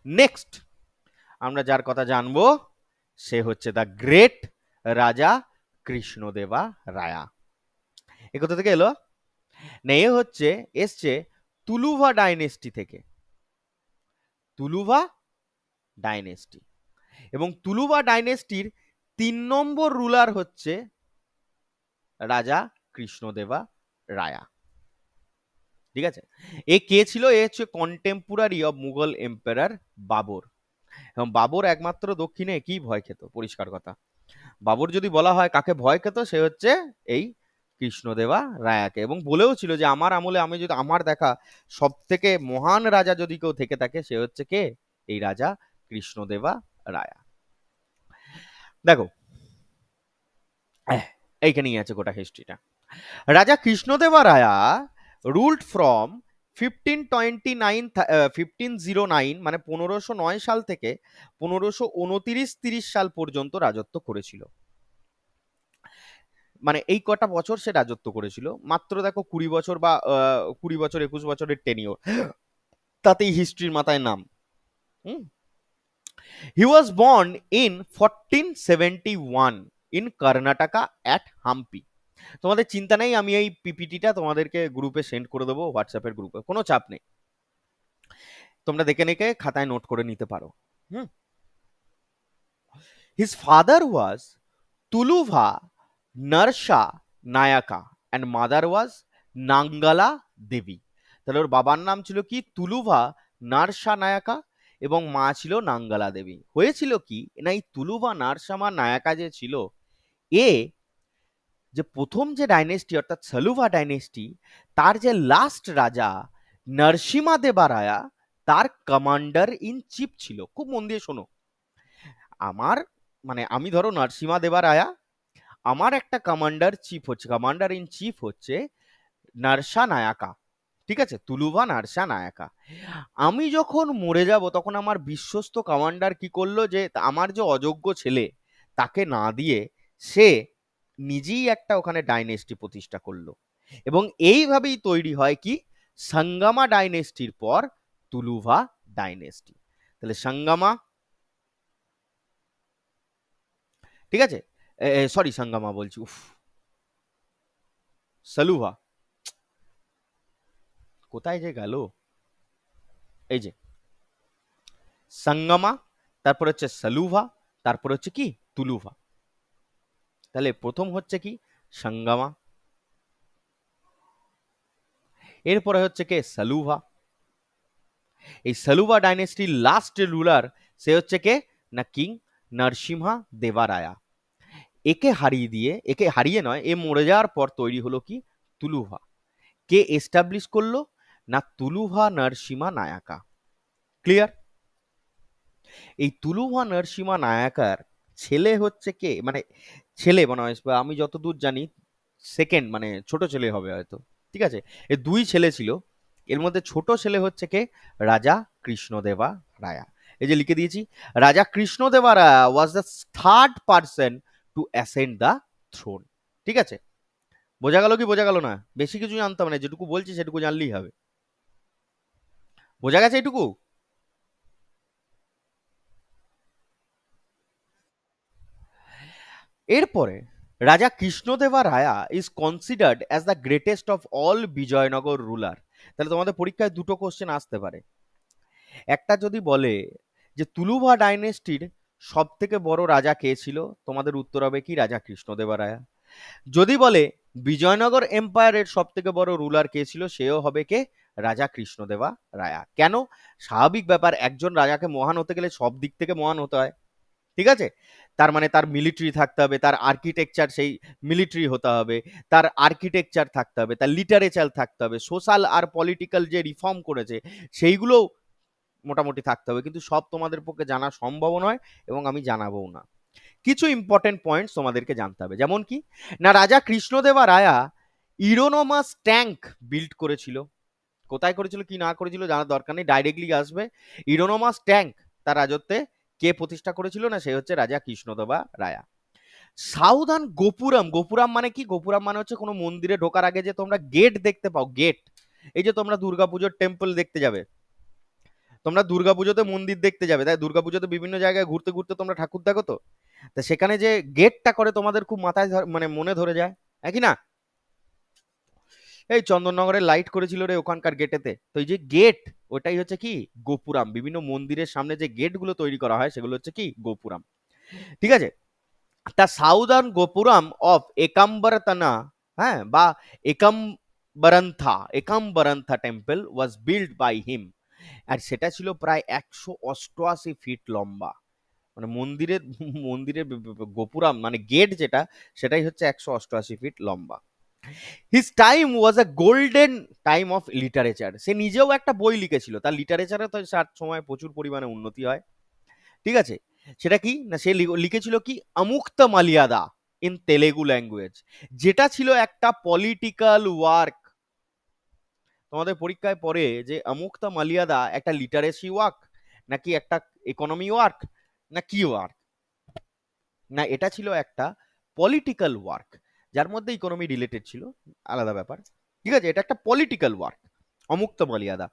A: নেক্সট আমরা যার কথা জানবো সে হচ্ছে দ্য গ্রেট রাজা কৃষ্ণদেবা রায়া। এ কোথা থেকে এলো না, এ হচ্ছে এসছে তুলুভা ডাইনেস্টি থেকে। তুলুভা ডাইনেস্টি, এবং তুলুভা ডাইনেস্টির 3 নম্বর রুলার হচ্ছে রাজা কৃষ্ণদেবা রায়া। ঠিক আছে, এ কে ছিল? এ হচ্ছে contemporary of Mughal empire Babur. এবং বাবর একমাত্র দক্ষিণে কি ভয় খেত, পরিষ্কার কথা। বাবর যদি বলা হয় কাকে ভয় খেত, সে হচ্ছে এই কৃষ্ণদেবা রায়াকে। এবং বলেও ছিল যে আমার আমলে, আমি যদি, আমার দেখা সব থেকে মহান রাজা যদি কেউ থেকে থাকে সে হচ্ছে কে, এই রাজা কৃষ্ণদেবা রায়া। দেখো এইখানেই আছে গোটা হিস্ট্রিটা। রাজা কৃষ্ণদেবা রায়া রুলড ফ্রম 1509 মানে 1509 সাল থেকে 1529-30 সাল পর্যন্ত রাজত্ব করেছিল। মানে এই কটা বছর সে রাজত্ব করেছিল, মাত্র দেখো 20 বছর বা 20 বছর 21 বছরের টেনিওর, তাতেই হিস্ট্রির মাথায় নাম। He was born in 1471 in Karnataka at Hampi. তোমাদের চিন্তা নেই, আমি এই পিপিটিটা তোমাদেরকে গ্রুপে সেন্ড করে দেবো, হোয়াটসঅ্যাপের গ্রুপে, কোনো চাপ নেই, তোমরা দেখে দেখে খাতায় নোট করে নিতে পারো। Hmm, his father was Tuluva Narasa Nayaka and mother was Nagala Devi. তাহলে ওর বাবার নাম ছিল কি, তুলুভা নারসা নায়াকা, এবং মা ছিল নাঙ্গালা দেবী। হয়েছিল কি না, এই তুলুভা নারসামা নায়াকা যে ছিল, এ যে প্রথম যে ডাইনেস্টি অর্থাৎ সালুভা ডাইনেস্টি, তার যে লাস্ট রাজা নরসিমা দেবা রায়া, তার কমান্ডার ইন চিফ ছিল। খুব মন দিয়ে শোনো, আমার মানে আমি ধরো নরসিমা দেবা রায়া, আমার একটা কমান্ডার ইন চিফ হচ্ছে নারসা নায়াকা। ঠিক আছে, তুলুভা নারসা নায়াকা। আমি যখন মরে যাব তখন আমার বিশ্বস্ত কমান্ডার কি করলো, যে আমার যে অযোগ্য ছেলে তাকে না দিয়ে সে নিজেই একটা ওখানে ডাইনেস্টি প্রতিষ্ঠা করলো। এবং এইভাবেই তৈরি হয় কি, সাঙ্গামা ডাইনেস্টির পর তুলুভা ডাইনেস্টি। তাহলে সাঙ্গামা, ঠিক আছে, সরি সাঙ্গামা বলছি, উফ, সালুভা কোথায় যে গেল, এই যে সাঙ্গামা, তারপর হচ্ছে সালুভা, তারপর হচ্ছে কি তুলুভা। তাহলে প্রথম হচ্ছে কি সঙ্গমা, এরপরে হচ্ছে কে সালুভা। এই সালুভা ডাইনেস্টির লাস্ট রুলার সে হচ্ছে কে না কিং নরসিংহা দেবারায়া। একে হারিয়ে নয়, এ মরে যাওয়ার পর তৈরি হলো কি তুলুভা। কে এস্টাবলিশ করলো না তুলুভা নরসিমা নায়াকা। ক্লিয়ার? এই তুলুভা নরসিমা নায়াকার ছেলে হচ্ছে কে, মানে ছেলে মানে আমি যতদূর জানি সেকেন্ড, মানে ছোট ছেলে হবে হয়তো, ঠিক আছে। এ দুই ছেলে ছিল, এর মধ্যে ছোট ছেলে হচ্ছে কে রাজা কৃষ্ণদেবা রায়া। এই যে লিখে দিয়েছি, রাজা Krishnadeva Raya was the third person to ascend the throne. ঠিক আছে, বোঝা গেল কি বোঝা গেল না? বেশি কিছু জানতাম না, যেটুকু বলছি সেটুকু জানলেই হবে। বোঝা গেছে এটুকু? এরপরে রাজা Krishnadeva Raya is considered as the greatest of all Vijayanagara ruler. তাহলে তোমাদের পরীক্ষায় দুটো কোশ্চেন আসতে পারে। একটা যদি বলে যে তুলুভা ডাইনেস্টির সব থেকে বড় রাজা কে ছিল, তোমাদের উত্তর হবে কি রাজা কৃষ্ণদেবা রায়া। যদি বলে বিজয়নগর এম্পায়ারের সব থেকে বড় রুলার কে ছিল, সেও হবে কে রাজা কৃষ্ণদেবা রায়া। কেন? স্বাভাবিক ব্যাপার, একজন রাজাকে মহান হতে গেলে সব দিক থেকে মহান হতে হয়, ঠিক আছে। তার মানে তার মিলিটারি থাকতে হবে, তার আর্কিটেকচার সেই মিলিটারি হতে হবে, তার আর্কিটেকচার থাকতে হবে, তার লিটারেচার থাকতে হবে, সোশ্যাল আর পলিটিক্যাল যে রিফর্ম করেছে সেইগুলো মোটামুটি থাকতে হবে। কিন্তু সব তোমাদের পক্ষে জানা সম্ভব নয় এবং আমি জানাবো না। কিছু ইম্পর্টেন্ট পয়েন্টস তোমাদেরকে জানতে হবে, যেমন কি না রাজা কৃষ্ণদেবা রায়া ইরোনোমাস ট্যাঙ্ক বিল্ড করেছিল। কোথায় করেছিল কি না করেছিল জানার দরকার নেই, ডাইরেক্টলি আসবে। ইরোনোমাস ট্যাঙ্ক তার রাজত্বে কে প্রতিষ্ঠা করেছিল না, সে হচ্ছে রাজা কৃষ্ণদেবা রায়া। সাউদার্ন গোপুরাম, গোপুরাম মানে কি? গোপুরাম মানে হচ্ছে কোনো মন্দিরে ঢোকার আগে যে তোমরা গেট দেখতে পাও, গেট। এই যে তোমরা দুর্গাপুজোর টেম্পল দেখতে যাবে, তোমরা দুর্গাপুজোতে মন্দির দেখতে যাবে, তাই দুর্গাপুজোতে বিভিন্ন জায়গায় ঘুরতে ঘুরতে তোমরা ঠাকুর দেখো তো, তা সেখানে যে গেটটা করে তোমাদের খুব মাথায় মানে মনে ধরে যায়, একই না? এই চন্দননগরের লাইট করেছিল রে ওখানকার গেটেতে, তো এই যে গেট, ওটাই হচ্ছে কি গোপুরাম। বিভিন্ন মন্দিরের সামনে যে গেট গুলো তৈরি করা হয় সেগুলো হচ্ছে কি গোপুরাম, ঠিক আছে। তা সাউদার্ন গোপুরাম অফ একাম্বরতনা, হ্যাঁ, বা Ekambaranatha temple was build by him. আর সেটা ছিল প্রায় 188 ফিট লম্বা। মানে মন্দিরের মন্দিরের গোপুরাম মানে গেট যেটা, সেটাই হচ্ছে 188 ফিট লম্বা। His time was a golden time of literature. সে নিজেও একটা বই লিখেছিল, তার লিটারেচারে তো তার সময় প্রচুর পরিমাণে উন্নতি হয়, ঠিক আছে। সেটা কি না, সে লিখেছিল কি আমুক্ত মালিয়াদা ইন তেলেগু ল্যাঙ্গুয়েজ, যেটা ছিল একটা পলিটিক্যাল ওয়ার্ক। তোমাদের পরীক্ষায় পড়ে যে আমুক্ত মালিয়াদা একটা লিটারেসি ওয়ার্ক নাকি একটা ইকোনমি ওয়ার্ক না কি ওয়ার্ক? না, এটা ছিল একটা পলিটিক্যাল ওয়ার্ক, যার মধ্যে ইকোনমি রিলেটেড ছিল, আলাদা ব্যাপার, ঠিক আছে। এটা একটা পলিটিক্যাল ওয়ার্ক, অমুক্ত মালিয়াদা।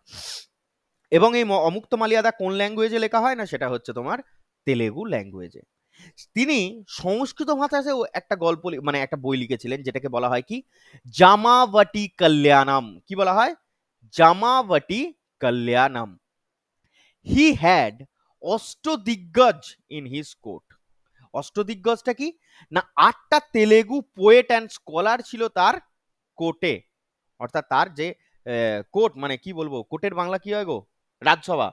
A: এবং এই অমুক্ত মালিয়াদা কোন ল্যাঙ্গুয়েজে লেখা হয় না, সেটা হচ্ছে তোমার তেলেগু ল্যাঙ্গুয়েজে। তিনি সংস্কৃত ভাষাতেও একটা গল্প মানে একটা বই লিখেছিলেন, যেটাকে বলা হয় কি জামাবতী কল্যাণম। কি বলা হয়? Jambavati Kalyanam. He had Ashtadiggaja in his court. অষ্টদিগ্গজটা কি না, 8টা তেলেগু পোয়েট অ্যান্ড স্কলার ছিল তার কোর্টে। অর্থাৎ তার যে কোর্ট, মানে কি বলবো, কোর্টের বাংলা কি হয় গো? রাজসভা।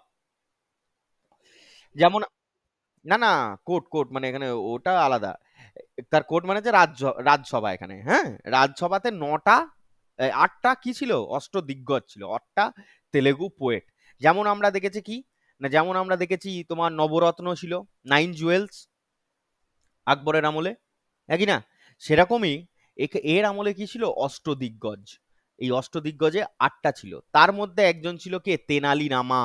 A: যেমন, না না, কোর্ট কোর্ট মানে এখানে ওটা আলাদা। তার কোর্ট মানে যে রাজসভা এখানে, হ্যাঁ, রাজসভাতে 8টা কি ছিল, অষ্টদিগ্গজ ছিল, 8টা তেলেগু পোয়েট। যেমন আমরা দেখেছি কি না, যেমন আমরা দেখেছি তোমার নবরত্ন ছিল, 9 জুয়েলস আকবরের আমলে, একই না? সেরকমই এর আমলে কি ছিল, অষ্টদিগ্গজ। এই অষ্টদিগ্গজে 8টা ছিল, তার মধ্যে একজন ছিল কে তেনালি রামা,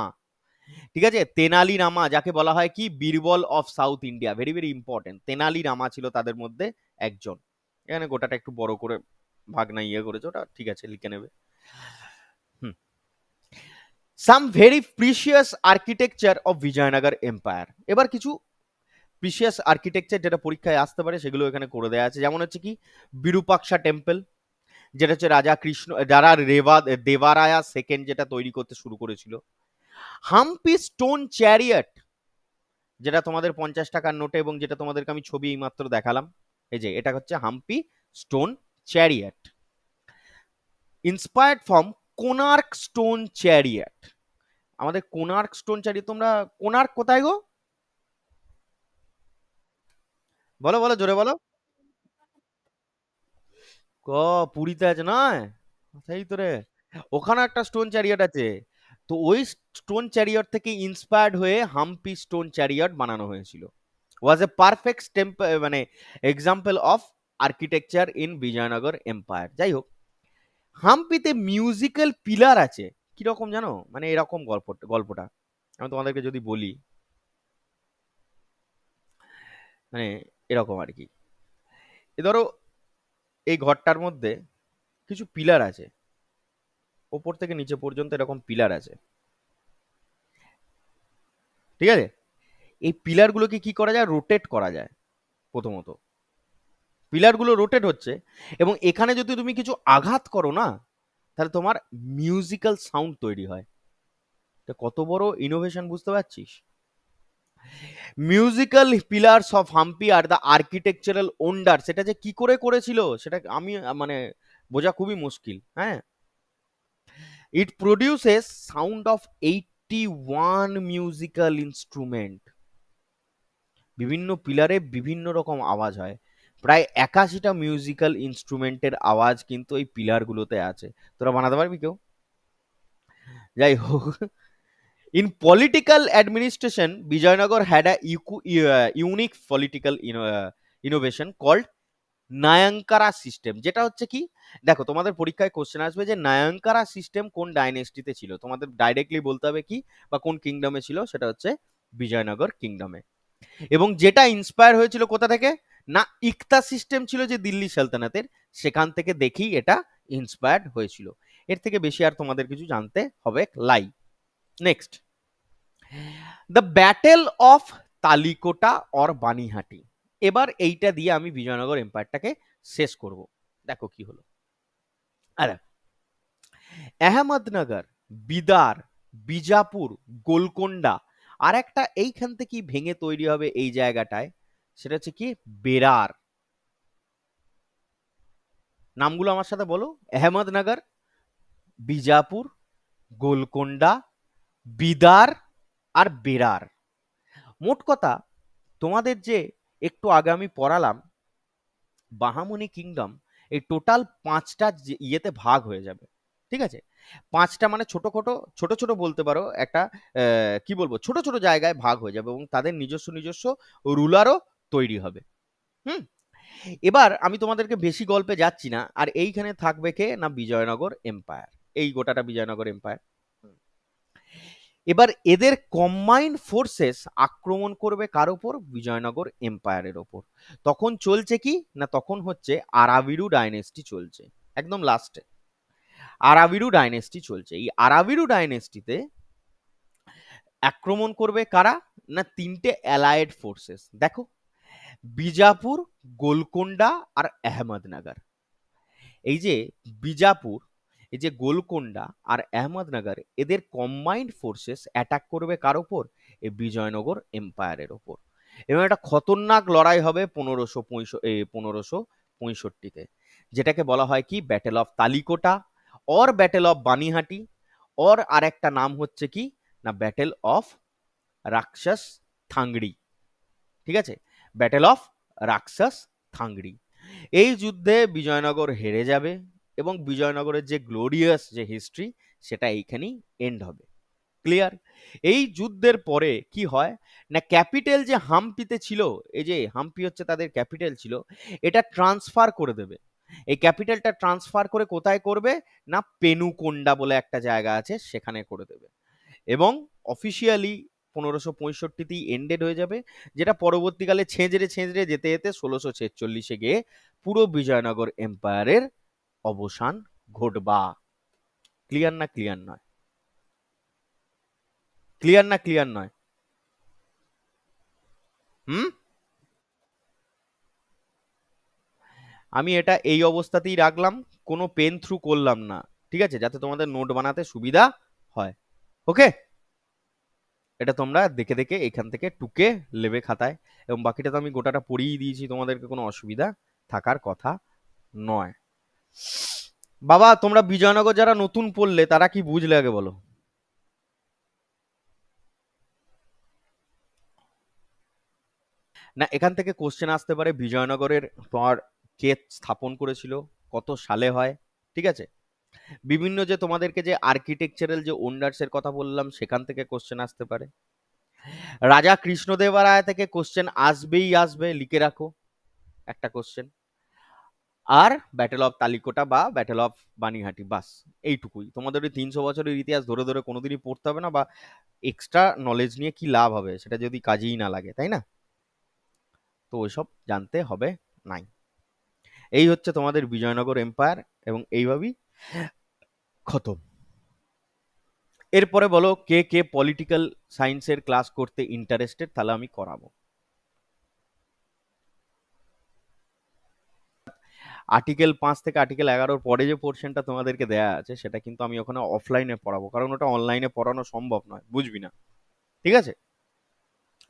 A: ঠিক আছে। তেনালি রামা যাকে বলা হয় কি Birbal of south India, very very important. Tenali Rama ছিল তাদের মধ্যে একজন। এখানে গোটাটা একটু বড় করে ভাগ না করেছে, ওটা ঠিক আছে, লিখে নেবে। Some very precious architecture of Vijayanagar empire. এবার কিছু প্রিসিয়াস আর্কিটেকচার যেটা পরীক্ষায় আসতে পারে সেগুলো এখানে করে দেওয়া আছে। যেমন হচ্ছে কি বিরূপাক্ষা টেম্পল, যেটা হচ্ছে রাজা কৃষ্ণ যারা দেবারায়া সেকেন্ড যেটা তৈরি করতে শুরু করেছিল। হাম্পি স্টোন চ্যারিয়ট, যেটা তোমাদের 50 টাকার নোটে এবং যেটা তোমাদেরকে আমি ছবি এইমাত্র দেখালাম, এই যে এটা হচ্ছে Hampi stone chariot, inspired from Konark stone chariot. আমাদের কোনার্ক স্টোন চ্যারিয়ট, তোমরা কোনার্ক কোথায় গো? বলো বলো, জোরে বলো। ক পুরীতে আছে নয়? সেই তো রে, ওখানে একটা স্টোন চ্যারিয়ট আছে। তো ওই স্টোন চ্যারিয়ট থেকে ইন্সপায়ার্ড হয়ে হাম্পি স্টোন চ্যারিয়ট বানানো হয়েছিল। ওয়াজ এ পারফেক্ট স্টেম্প, মানে example of architecture in Bijoynagar empire. যাই হোক, হাম্পিতে মিউজিক্যাল পিলার আছে কিরকম জানো? মানে এরকম গল্পটা আমি তোমাদেরকে যদি বলি, মানে এরকম আর কি। এ ধরো, এই ঘরটার মধ্যে কিছু পিলার আছে, ওপর থেকে নিচে পর্যন্ত এরকম পিলার আছে, ঠিক আছে? এই পিলারগুলোকে কি করা যায়? রোটেট করা যায়। প্রথমত পিলারগুলো রোটেট হচ্ছে, এবং এখানে যদি তুমি কিছু আঘাত করো না, তাহলে তোমার মিউজিক্যাল সাউন্ড তৈরি হয়। এটা কত বড় ইনোভেশন, বুঝতে পারছিস? Musical pillars of Hampi are the architectural wonder, সেটা যে কি করে করেছিল সেটা আমি মানে বোঝা খুবই মুশকিল। হ্যাঁ, it produces sound of 81 musical instrument. বিভিন্ন পিলারে বিভিন্ন রকম আওয়াজ হয়, প্রায় 81টা মিউজিক্যাল ইনস্ট্রুমেন্টের আওয়াজ কিন্তু এই পিলারগুলোতে আছে। তোরা বানাতে পারবি কেউ? যাই হোক, in political administration, Vijayanagar had a unique political innovation called Nayankara system. যেটা হচ্ছে কি, দেখো তোমাদের পরীক্ষায় কোশ্চেন আসবে যে নায়াঙ্কারা সিস্টেম কোন ডাইনেস্টিতে ছিল, তোমাদের ডাইরেক্টলি বলতে হবে কি বা কোন কিংডমে ছিল। সেটা হচ্ছে বিজয়নগর কিংডমে। এবং যেটা ইন্সপায়ার হয়েছিল কোথা থেকে? না, ইকতা সিস্টেম ছিল যে দিল্লি সালতানাতের, সেখান থেকে দেখেই এটা ইন্সপায়ার্ড হয়েছিল। এর থেকে বেশি আর তোমাদের কিছু জানতে হবে লাই। Next, the battle of Talikota or Banihatti. এবার এইটা দিয়ে আমি বিজয়নগর এম্পায়ারটাকে শেষ করব। দেখো কি হলো। আরে, আহমদনগর, বিদার, বিজাপুর, গোলকোন্ডা, আর একটা এইখান থেকেই ভেঙে তৈরি হবে এই জায়গাটায়, সেটা হচ্ছে কি বেরার। নামগুলো আমার সাথে বলো: আহমদনগর, বিজাপুর, গোলকোন্ডা, বিদার আর বেরার। মোট কথা, তোমাদের যে একটু আগে আমি পড়ালাম বাহামনি কিংডম, এই টোটাল 5টা ইয়েতে ভাগ হয়ে যাবে, ঠিক আছে? 5টা মানে ছোট ছোট, ছোট ছোট বলতে পারো, একটা কি বলবো, ছোট ছোট জায়গায় ভাগ হয়ে যাবে, এবং তাদের নিজস্ব নিজস্ব রুলারও তৈরি হবে। হুম, এবার আমি তোমাদেরকে বেশি গল্পে যাচ্ছি না, আর এইখানে থাকবে কে না বিজয়নগর এম্পায়ার, এই গোটাটা বিজয়নগর এম্পায়ার। এবার এদের কম্বাইন্ড ফোর্সেস আক্রমণ করবে কার ওপর? বিজয়নগর এম্পায়ারের ওপর। তখন চলছে কি না, তখন হচ্ছে আরাবিরু ডাইনেস্টি চলছে, একদম লাস্টে আরাবিরু ডাইনেস্টি চলছে। এই আরাবিরু ডাইনেস্টিতে আক্রমণ করবে কারা? না, 3টে অ্যালায়েড ফোর্সেস। দেখো, বিজাপুর, গোলকোন্ডা আর আহমদনগর। এই যে বিজাপুর, এই যে গোলকোন্ডা আর আহমদনগর, এদের কম্বাইন্ড ফোর্সেস অ্যাটাক করবে কার ওপর? এই বিজয়নগর এম্পায়ারের ওপর। এবং একটা খতরনাক লড়াই হবে 1565-তে, যেটাকে বলা হয় কি battle of Talikota or battle of Banihatti, or আর একটা নাম হচ্ছে কি না ব্যাটেল অফ রাক্ষস থাংড়ি। ঠিক আছে, ব্যাটেল অফ রাক্ষস থাংড়ি। এই যুদ্ধে বিজয়নগর হেরে যাবে, এবং বিজয়নগরের যে গ্লোরিয়াস যে হিস্ট্রি, সেটা এইখানেই এন্ড হবে। ক্লিয়ার? এই যুদ্ধের পরে কি হয় না, ক্যাপিটাল যে হাম্পিতে ছিল, এই যে হাম্পি হচ্ছে তাদের ক্যাপিটাল ছিল, এটা ট্রান্সফার করে দেবে। এই ক্যাপিটালটা ট্রান্সফার করে কোথায় করবে না, পেনুকোন্ডা বলে একটা জায়গা আছে, সেখানে করে দেবে। এবং অফিসিয়ালি 1565তেই এন্ডেড হয়ে যাবে, যেটা পরবর্তীকালে ছেঁচড়ে ছেঁচড়ে যেতে যেতে 1646-এ গিয়ে পুরো বিজয়নগর এম্পায়ারের অবসান ঘটবা। ক্লিয়ার না ক্লিয়ার নয়? ক্লিয়ার না ক্লিয়ার নয়? হুম, আমি এটা এই অবস্থাতেই রাখলাম, কোনো পেন থ্রু করলাম না, ঠিক আছে, যাতে তোমাদের নোট বানাতে সুবিধা হয়। ওকে, এটা তোমরা দেখে দেখে এখান থেকে টুকে লেবে খাতায়, এবং বাকিটা তো আমি গোটাটা পড়িয়ে দিয়েছি, তোমাদেরকে কোনো অসুবিধা থাকার কথা নয়। বাবা তোমরা বিজয়নগর যারা নতুন পড়লে তারা কি বুঝলে আগে বলো? না এখান থেকে কোশ্চেন আসতে পারে বিজয়নগরের তোমার কে স্থাপন করেছিল, কত সালে হয়, ঠিক আছে? বিভিন্ন যে তোমাদেরকে যে আর্কিটেকচারাল যে ওন্ডার্স এর কথা বললাম সেখান থেকে কোশ্চেন আসতে পারে। রাজা কৃষ্ণদেবরায় থেকে কোশ্চেন আসবেই আসবে, লিখে রাখো একটা question. R battle of Talikota বা ব্যাটেল অফ বানিহাটি, বাস এইটুকুই। তোমাদের ওই 300 বছরের ইতিহাস ধরে ধরে কোনোদিনই পড়তে হবে না, বা এক্সট্রা নলেজ নিয়ে কি লাভ হবে সেটা যদি কাজেই না লাগে, তাই না? তো ওইসব জানতে হবে নাই। এই হচ্ছে তোমাদের বিজয়নগর এম্পায়ার, এবং এইভাবেই খতম। এরপরে বলো কে কে পলিটিক্যাল সায়েন্সের ক্লাস করতে ইন্টারেস্টেড, তাহলে আমি করাবো। আর্টিকেল 5 থেকে আর্টিকেল 11 পরে যে পোর্শনটা তোমাদেরকে দেয়া আছে সেটা কিন্তু আমি ওখানে অফলাইনে পড়াবো, কারণ ওটা অনলাইনে পড়ানো সম্ভব নয়, বুঝবি না, ঠিক আছে?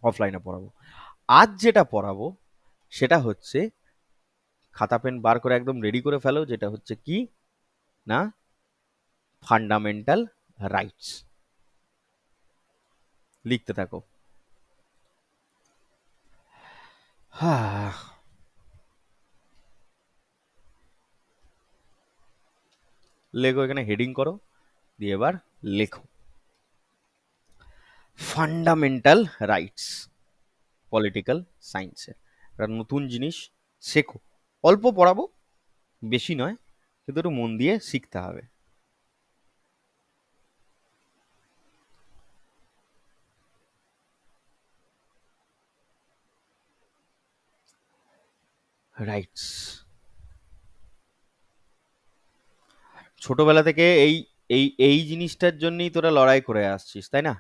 A: অফলাইনে পড়াবো। আজ যেটা পড়াবো সেটা হচ্ছে, খাতা পেন বার করে একদম রেডি করে ফেলো, যেটা হচ্ছে কি না, ফান্ডামেন্টাল রাইটস। লিখতে থাকো। লেখো, এখানে হেডিং করো, দিয়ে এবার লেখো ফান্ডামেন্টাল রাইটস পলিটিক্যাল সায়েন্সের। একটা নতুন জিনিস শেখো, অল্প পড়াবো, বেশি নয়, কিন্তু একটু মন দিয়ে শিখতে হবে। রাইটস, ছোটবেলা থেকে এই এই এই জিনিসটার জন্যই তোরা লড়াই করে আসছিস, তাই না?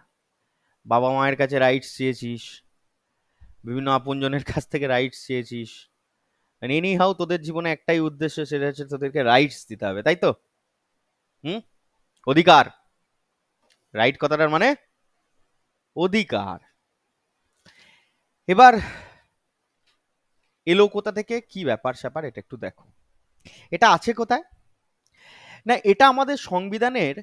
A: বাবা মায়ের কাছে রাইটস চেয়েছিস, বিভিন্ন আপনজনের কাছ থেকে রাইটস চেয়েছিস, এনি হাউ তোদের জীবনে একটাই উদ্দেশ্য, সেটা হচ্ছে তোদেরকে রাইটস দিতে হবে, তাই তো? হুম, অধিকার। রাইট কথাটার মানে অধিকার। এবার এলো কোথা থেকে, কি ব্যাপার স্যাপার, এটা একটু দেখো। এটা আছে কোথায়? না এটা আমাদের সংবিধানের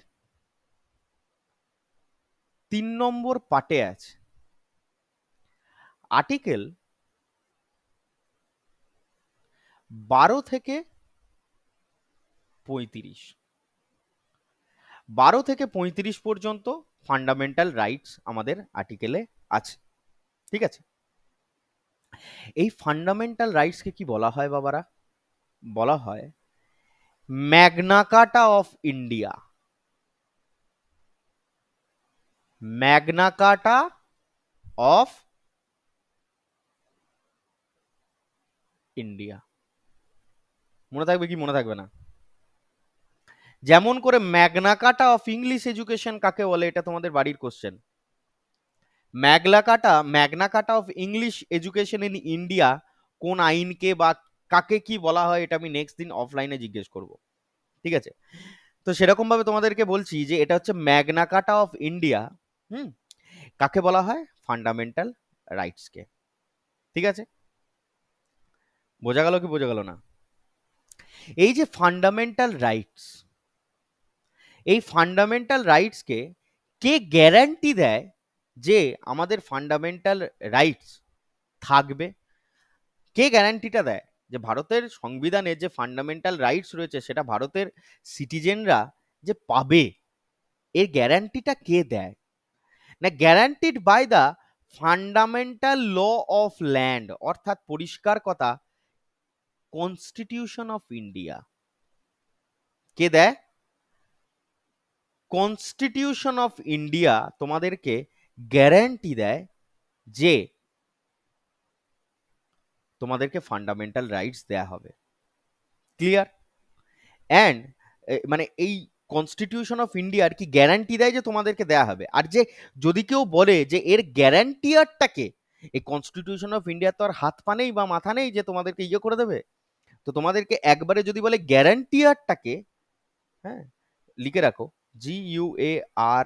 A: 3 নম্বর পার্টে আছে, আর্টিকেল 12 থেকে 35। 12 থেকে 35 পর্যন্ত ফান্ডামেন্টাল রাইটস আমাদের আর্টিকেলে আছে, ঠিক আছে? এই ফান্ডামেন্টাল রাইটসকে কি বলা হয় বাবারা? বলা হয় Magna কার্টা of India. Magna কার্টা of India. মনে থাকবে কি মনে থাকবে না? যেমন করে ম্যাগনা কার্টা অফ ইংলিশ এডুকেশন কাকে বলে, এটা তোমাদের বাড়ির question. Magna কার্টা of English education in India কোন আইনকে বা কাকে কি বলা হয়, এটা আমি নেক্সট দিন অফলাইনে জিজ্ঞেস করব, ঠিক আছে? তো সেরকম ভাবে তোমাদেরকে বলছি যে এটা হচ্ছে ম্যাগনা কার্টা অফ ইন্ডিয়া। হুম, কাকে বলা হয়? ফান্ডামেন্টাল রাইটসকে, ঠিক আছে? বোঝা গেল কি বোঝা গেল না? এই যে ফান্ডামেন্টাল রাইটস, এই ফান্ডামেন্টাল রাইটসকে কে গ্যারান্টি দেয় যে আমাদের ফান্ডামেন্টাল রাইটস থাকবে? কে গ্যারান্টিটা দেয় যে ভারতের সংবিধানে যে ফান্ডামেন্টাল রাইটস রয়েছে সেটা ভারতের সিটিজেনরা যে পাবে? এর গ্যারান্টিটা কে দেয়? না, guaranteed by the fundamental law of land, অর্থাৎ পরিষ্কার কথা কনস্টিটিউশন অফ ইন্ডিয়া। কে দেয়? কনস্টিটিউশন অফ ইন্ডিয়া তোমাদেরকে গ্যারান্টি দেয় যে তোমাদেরকে ফান্ডামেন্টাল রাইটস দেয়া হবে। ক্লিয়ার? অ্যান্ড মানে এই কনস্টিটিউশন অফ ইন্ডিয়ার কি গ্যারান্টি দেয় যে তোমাদেরকে দেয়া হবে। আর যে যদি কেউ বলে যে এর গ্যারান্টিয়ারটাকে, এই কনস্টিটিউশন অফ ইন্ডিয়ার তো আর হাত পা নেই বা মাথা নেই যে তোমাদেরকে ইয়ে করে দেবে। তো তোমাদেরকে একবারে যদি বলে গ্যারান্টিয়ারটাকে, হ্যাঁ লিখে রাখো, GUARANTIER,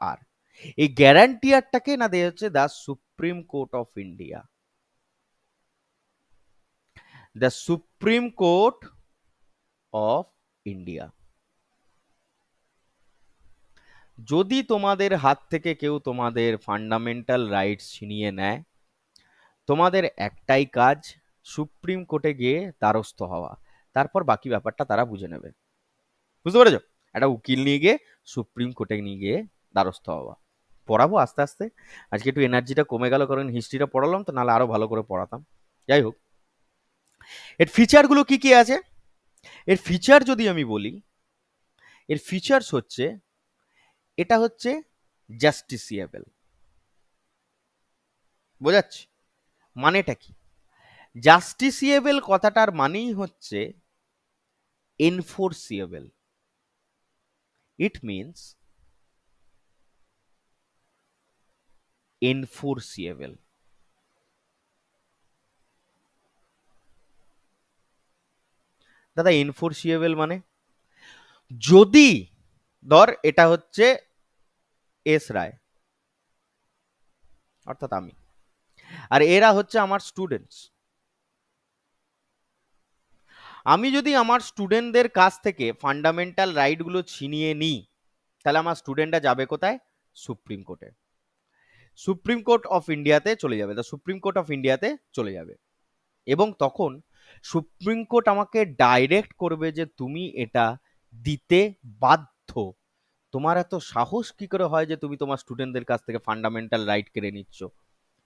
A: আর এই গ্যারান্টিয়ারটাকে না দেয়া হচ্ছে the supreme court of India. The supreme court of India. যদি তোমাদের হাত থেকে কেউ তোমাদের ফান্ডামেন্টাল রাইটস ছিনিয়ে নেয়, তোমাদের একটাই কাজ, সুপ্রিম কোর্টে গিয়ে দ্বারস্থ হওয়া। তারপর বাকি ব্যাপারটা তারা বুঝে নেবে। বুঝতে পেরেছো? একটা উকিল নিয়ে গিয়ে সুপ্রিম কোর্টে নিয়ে গিয়ে দ্বারস্থ হওয়া। পড়াবো আস্তে আস্তে। আজকে একটু এনার্জিটা কমে গেল, কারণ হিস্ট্রিটা পড়ালাম তো, নাহলে আরো ভালো করে পড়াতাম। যাই হোক, এর ফিচারগুলো কি কি আছে? এর ফিচার যদি আমি বলি, এর ফিচার্স হচ্ছে, এটা হচ্ছে জাস্টিসিয়েবল। বোঝাচ্ছে মানেটা কি? জাস্টিসিয়েবল কথাটার মানেই হচ্ছে এনফোর্সিয়েবল। It means এনফোর্সিয়েবল। দাদা এনফোর্সিয়েবল মানে, যদি ধর এটা হচ্ছে এস রায়, অর্থাৎ আমি, আর এরা হচ্ছে আমার স্টুডেন্টস, আমি যদি আমার স্টুডেন্টদের কাছ থেকে ফান্ডামেন্টাল রাইটগুলো ছিনিয়ে নিই, তাহলে আমার স্টুডেন্টরা যাবে কোথায়? সুপ্রিম কোর্টে। সুপ্রিম কোর্ট অফ ইন্ডিয়াতে চলে যাবে, দ্য সুপ্রিম কোর্ট অফ ইন্ডিয়াতে চলে যাবে। এবং তখন সুপ্রিম কোর্ট আমাকে ডাইরেক্ট করবে যে তুমি এটা দিতে বাধ্য। তোমার এত সাহস কি করে হয় যে তুমি তোমার স্টুডেন্টদের কাছ থেকে ফান্ডামেন্টাল রাইট কেড়ে নিচ্ছ?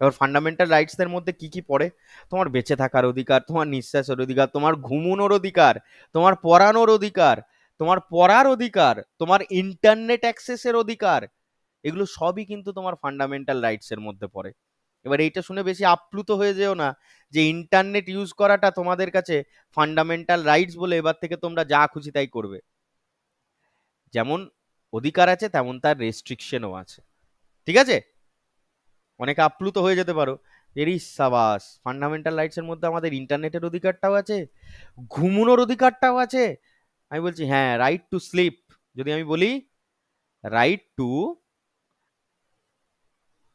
A: এবার ফান্ডামেন্টাল রাইটসের মধ্যে কি কি পড়ে? তোমার বেঁচে থাকার অধিকার, তোমার নিঃশ্বাসের অধিকার, তোমার ঘুমানোর অধিকার, তোমার পড়ানোর অধিকার, তোমার পড়ার অধিকার, তোমার ইন্টারনেট অ্যাক্সেসের অধিকার, এগুলো সবই কিন্তু তোমার ফান্ডামেন্টাল রাইটসের মধ্যে পড়ে। এবার এইটা শুনে বেশি আপ্লুত হয়ে যেও না যে ইন্টারনেট ইউজ করাটা তোমাদের কাছে ফান্ডামেন্টাল রাইটস বলে এবার থেকে তোমরা যা খুশি তাই করবে। যেমন অধিকার আছে, তেমন তার রেস্ট্রিকশনও আছে। ঠিক আছে? অনেকে আপ্লুত হয়ে যেতে পারো, এরই সাবাস, ফান্ডামেন্টাল রাইটস এর মধ্যে আমাদের ইন্টারনেটের অধিকারটাও আছে, ঘুমানোর অধিকারটাও আছে। আমি বলছি হ্যাঁ, রাইট টু স্লিপ। যদি আমি বলি right to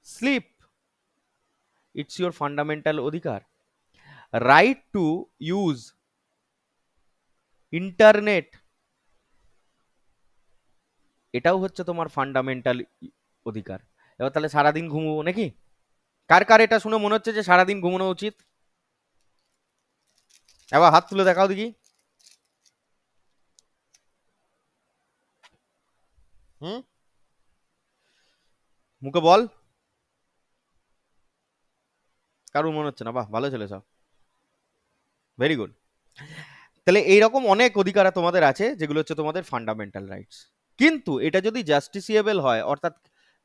A: sleep, it's your fundamental অধিকার। রাইট টু ইউজ ইন্টারনেট, এটাও হচ্ছে তোমার ফান্ডামেন্টাল অধিকার। এবার তাহলে সারাদিন ঘুমবো নাকি? কার কার এটা শুনে মনে হচ্ছে যে সারাদিন ঘুমানো উচিত? এবার হাত তুলে দেখাও দেখি। হুম, মুখে বল। কারোর মনে হচ্ছে না? বাহ, ভালো ছেলে সব, ভেরি গুড। তাহলে এইরকম অনেক অধিকার তোমাদের আছে যেগুলো হচ্ছে তোমাদের ফান্ডামেন্টাল রাইটস। কিন্তু এটা যদি জাস্টিসিয়েবল হয়, অর্থাৎ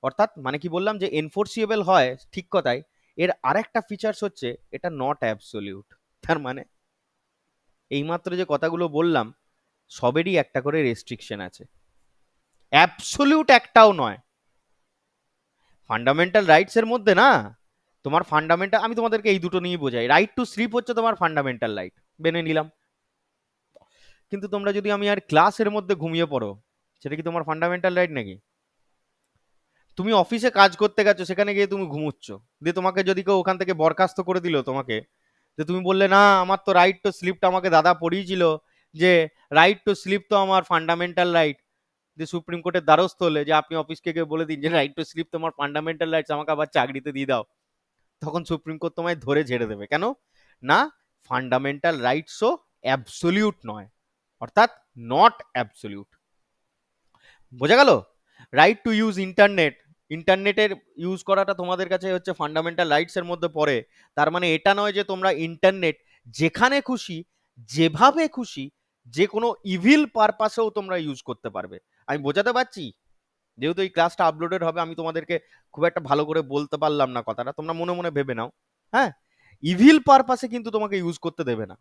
A: অর্থাৎ মানে কি বললাম যে এনফোর্সিয়েবল হয়, ঠিক কথাই। এর আরেকটা ফিচার্স হচ্ছে এটা নট অ্যাবসলিউট। তার মানে এইমাত্র যে কথাগুলো বললাম সবেরই একটা করে রেস্ট্রিকশন আছে, অ্যাবসলিউট একটাও নয়। ফান্ডামেন্টাল রাইটস এর মধ্যে না, তোমার ফান্ডামেন্টাল, আমি তোমাদেরকে এই দুটো নিয়ে বোঝাই। রাইট টু স্লিপ হচ্ছে তোমার ফান্ডামেন্টাল রাইট, মেনে নিলাম। কিন্তু তোমরা যদি আমি আর ক্লাসের মধ্যে ঘুমিয়ে পড়ো, সেটা কি তোমার ফান্ডামেন্টাল রাইট নাকি? তুমি অফিসে কাজ করতে গেছো, সেখানে গিয়ে তুমি ঘুমোচ্ছ, দিয়ে তোমাকে যদি কেউ ওখান থেকে বরখাস্ত করে দিল তোমাকে, যে তুমি বললে না আমার তো রাইট টু স্লিপটা আমাকে দাদা পড়িয়েছিল, যে রাইট টু স্লিপ তো আমার ফান্ডামেন্টাল রাইট, যে সুপ্রিম কোর্টের দ্বারস্থ হলে যে আপনি অফিসকে গিয়ে বলে দিন যে রাইট টু স্লিপ তোমার ফান্ডামেন্টাল রাইটস, আমাকে আবার চাকরিতে দিয়ে দাও, তখন সুপ্রিম কোর্ট তোমায় ধরে ঝেড়ে দেবে। কেন না? ফান্ডামেন্টাল রাইটসও অ্যাবসলিউট নয়, অর্থাৎ নট অ্যাবসলিউট। বোঝা গেল? রাইট টু ইউজ ইন্টারনেট, ইন্টারনেটের ইউজ করাটা তোমাদের কাছে হচ্ছে ফান্ডামেন্টাল রাইটস এর মধ্যে পড়ে। তার মানে এটা নয় যে তোমরা ইন্টারনেট যেখানে খুশি, যেভাবে খুশি, যে কোনো ইভিল পারপাসেও তোমরা ইউজ করতে পারবে। আমি বোঝাতে পারছি? যেহেতু এই ক্লাসটা আপলোডেড হবে, আমি তোমাদেরকে খুব একটা ভালো করে বলতে পারলাম না কথাটা, তোমরা মনে মনে ভেবে নাও। হ্যাঁ, ইভিল পারপাসে কিন্তু তোমাকে ইউজ করতে দেবে না।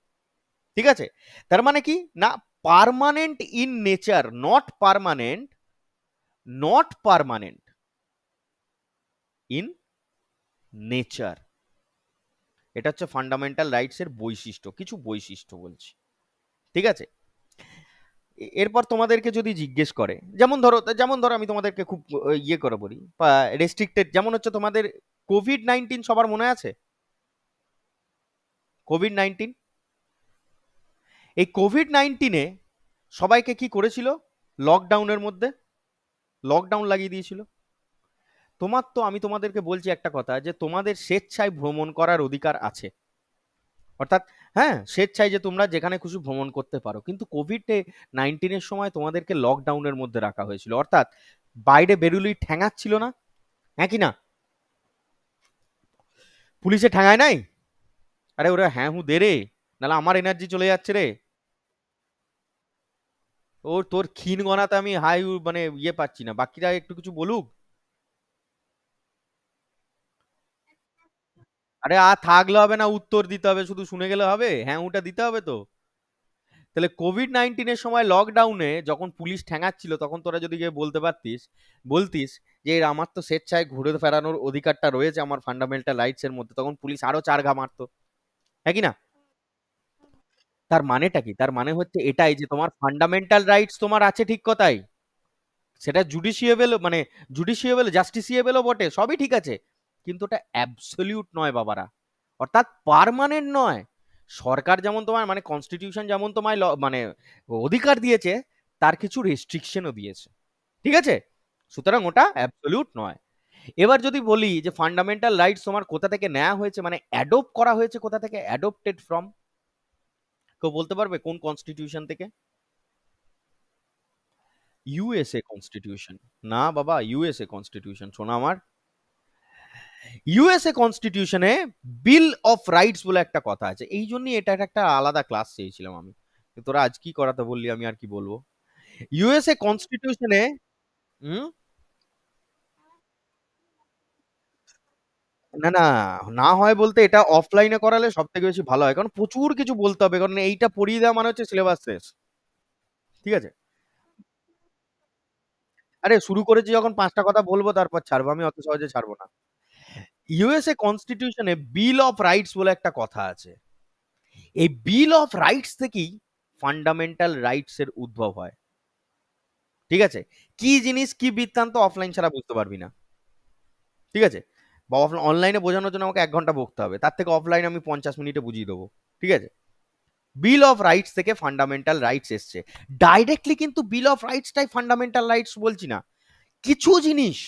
A: ঠিক আছে? তার মানে কি না, permanent in nature, not permanent, not permanent in nature. এটা হচ্ছে ফান্ডামেন্টাল রাইটস এর বৈশিষ্ট্য, কিছু বৈশিষ্ট্য বলছি। ঠিক আছে? এরপর তোমাদেরকে যদি জিজ্ঞেস করে, যেমন ধরো আমি তোমাদেরকে খুব ইয়ে করে বলি, রেস্ট্রিক্টেড, যেমন হচ্ছে তোমাদের কোভিড-19, সবার মনে আছে কোভিড-19? এই কোভিড-19-এ সবাইকে কি করেছিল? লকডাউনের মধ্যে লকডাউন লাগিয়ে দিয়েছিল। আমি তোমাদেরকে বলছি একটা কথা, যে তোমাদের স্বেচ্ছায় ভ্রমণ করার অধিকার আছে, অর্থাৎ হ্যাঁ, স্বেচ্ছায় যে তোমরা যেখানে খুশি ভ্রমণ করতে পারো, কিন্তু কোভিড-19-এর সময় তোমাদেরকে লকডাউনের মধ্যে রাখা হয়েছিল, অর্থাৎ বাইরে বেরুলেই ঠ্যাঙাচ্ছিল না, হ্যাঁ কি না? পুলিশে ঠ্যাঙায় নাই? আরে ওরা হ্যাঁ হু দে রে, নাহলে আমার এনার্জি চলে যাচ্ছে রে। তোর ক্ষীণ গনাতে আমি মানে ইয়ে পাচ্ছি না, বাকিরা একটু কিছু বলুক। আরে থাকলে হবে না, উত্তর দিতে হবে, শুধু শুনে গেলে হবে? হ্যাঁ ওটা দিতে হবে তো। তাহলে কোভিড-19-এর সময় লকডাউনে যখন পুলিশ ঠ্যাঙাচ্ছিল, তখন তোরা যদি গিয়ে বলতিস যে আমার তো স্বেচ্ছায় ঘুরে ফেরানোর অধিকারটা রয়েছে আমার ফান্ডামেন্টাল রাইটস এর মধ্যে, তখন পুলিশ আরো চার ঘা মারতো, হ্যাঁ কি না? তার মানেটা কি? তার মানে হচ্ছে এটাই, যে তোমার ফান্ডামেন্টাল রাইটস তোমার আছে ঠিক কথাই, সেটা জুডিশিয়েবল জাস্টিসিয়েবলও বটে, সবই ঠিক আছে, কিন্তু ওটা অ্যাবসলিউট নয় বাবারা, অর্থাৎ পার্মানেন্ট নয়। সরকার যেমন তোমার মানে কনস্টিটিউশন যেমন তোমায় মানে অধিকার দিয়েছে, তার কিছু রেস্ট্রিকশনও দিয়েছে, ঠিক আছে? সুতরাং ওটা অ্যাবসলিউট নয়। এবার যদি বলি যে ফান্ডামেন্টাল রাইটস তোমার কোথা থেকে নেওয়া হয়েছে, মানে অ্যাডপ্ট করা হয়েছে কোথা থেকে, অ্যাডপ্টেড ফ্রম, কেউ বলতে পারবে কোন কনস্টিটিউশন থেকে? USA constitution. না বাবা, ইউএসএ কনস্টিটিউশন শোনা আমার। ইউএসএ কনস্টিটিউশনে বিল অফ রাইটস বলে একটা কথা আছে, এই জন্যই এটা একটা আলাদা ক্লাস চেয়েছিলাম আমি। তোরা আজ কি করাতে বললি, আমি আর কি বলবো। ইউএসএ কনস্টিটিউশনে হুম না না, না হয় বলতে এটা অফলাইনে করালে সব থেকে বেশি ভালো হয়, কারণ প্রচুর কিছু বলতে হবে, কারণ এইটা পড়িয়ে দেওয়া মানে হচ্ছে সিলেবাস শেষ, ঠিক আছে? আরে শুরু করেছি যখন 5টা কথা বলবো, তারপর ছাড়বো, আমি অত সহজে ছাড়বো না। ইউএসএ কনস্টিটিউশনে বিল অফ রাইটস বলে একটা কথা আছে, এই বিল অফ রাইটস থেকেই ফান্ডামেন্টাল রাইটস এর উদ্ভব হয়, ঠিক আছে? কি জিনিস কি বৃত্তান্ত অফলাইন ছাড়া বুঝতে পারবি না, ঠিক আছে? বা অনলাইনে বোঝানোর জন্য আমাকে 1 ঘন্টা বকতে হবে, তার থেকে অফলাইনে আমি 50 মিনিটে বুঝিয়ে দেবো, ঠিক আছে? বিল অফ রাইটস থেকে ফান্ডামেন্টাল রাইটস এসছে, ডাইরেক্টলি কিন্তু বিল অফ রাইটসটাই ফান্ডামেন্টাল রাইটস বলছি না, কিছু জিনিস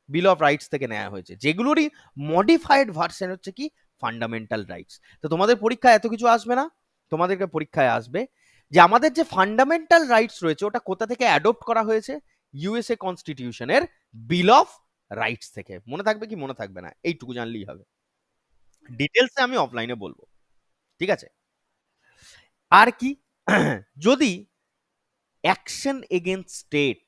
A: বিল অফ রাইটস থেকে নেওয়া হয়েছে, যেগুলোরই মডিফাইড ভার্সন হচ্ছে কি ফান্ডামেন্টাল রাইটস। তো তোমাদের পরীক্ষায় এত কিছু আসবে না, তোমাদেরকে পরীক্ষায় আসবে যে আমাদের যে ফান্ডামেন্টাল রাইটস রয়েছে ওটা কোথা থেকে অ্যাডপ্ট করা হয়েছে, ইউএসএ কনস্টিটিউশনের বিল অফ রাইটস থেকে। মনে থাকবে কি মনে থাকবে না, এইটুকু জানলেই হবে, ডিটেলসে আমি অফলাইনে বলবো, ঠিক আছে? আর কি যদি action against state,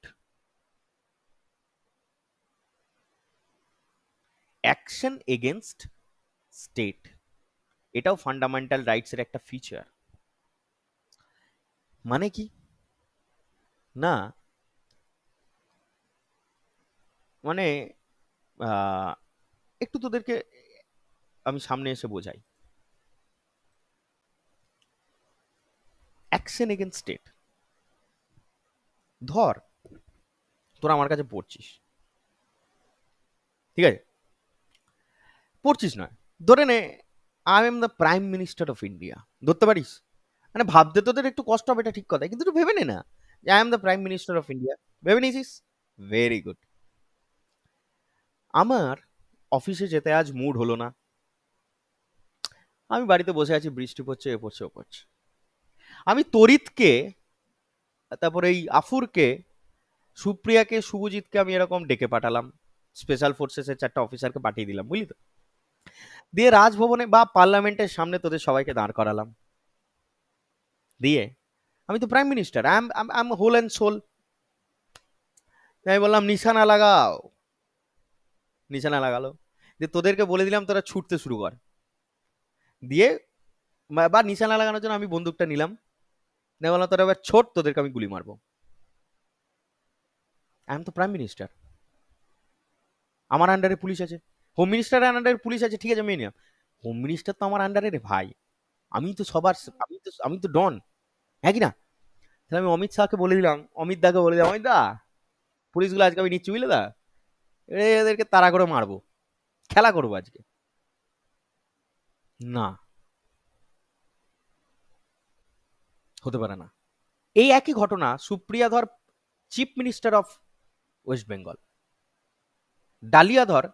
A: action against state, এটাও ফান্ডামেন্টাল রাইটস এর একটা ফিচার। মানে কি না, মানে আহ, একটু তোদেরকে আমি সামনে এসে বোঝাই। অ্যাকশন এগেইনস্ট স্টেট, ধর তোরা আমার কাছে পড়ছিস, ঠিক আছে? পড়ছিস নয়, ধরে নে I am the prime minister of India, ধরতে পারিস? মানে ভাবতে তোদের একটু কষ্ট হবে, এটা ঠিক কথা, কিন্তু একটু ভেবে নে না যে I am the prime minister of India, ভেবে নিয়েছিস? Very good. আমার অফিসে যেতে আজ মুড হলো না, আমি বাড়িতে বসে আছি, বৃষ্টি পড়ছে, এ পড়ছে ও পড়ছে, আমি তরিতকে, তারপরে এই আফুরকে, সুপ্রিয়াকে, শুভজিৎকে আমি এরকম ডেকে পাঠালাম, স্পেশাল ফোর্সেসের 4টা অফিসারকে পাঠিয়ে দিলাম, বুঝলি তো? দিয়ে রাজভবনে বা পার্লামেন্টের সামনে তোদের সবাইকে দাঁড় করালাম, দিয়ে আমি তো prime minister, I am whole and soul, আমি বললাম নিশানা লাগাও, নিশানা লাগালো, দিয়ে তোদেরকে বলে দিলাম তোরা ছুটতে শুরু কর, দিয়ে বা নিশানা লাগানোর জন্য আমি বন্দুকটা নিলাম, দিয়ে বললাম তোরা এবার ছোট, তোদেরকে আমি গুলি মারবো, আই এম তো প্রাইম মিনিস্টার, আমার আন্ডারে পুলিশ আছে, হোম মিনিস্টারের আন্ডারে পুলিশ আছে, ঠিক আছে মেনে নিলাম, হোম মিনিস্টার তো আমার আন্ডারে রে ভাই, আমি তো সবার, আমি তো ডন, হ্যাঁ কি না? তাহলে আমি অমিত শাহকে বলে দিলাম, অমিত দাকে বলে দিলাম, অমিত দা পুলিশগুলো আজকে আমি নিচ্ছি বুঝলে দা, এদেরকে তাড়া করে মারবো, খেলা করবো আজকে। না, হতে পারে না। এই একই ঘটনা সুপ্রিয়া ধর chief minister of West Bengal, dahlia ধর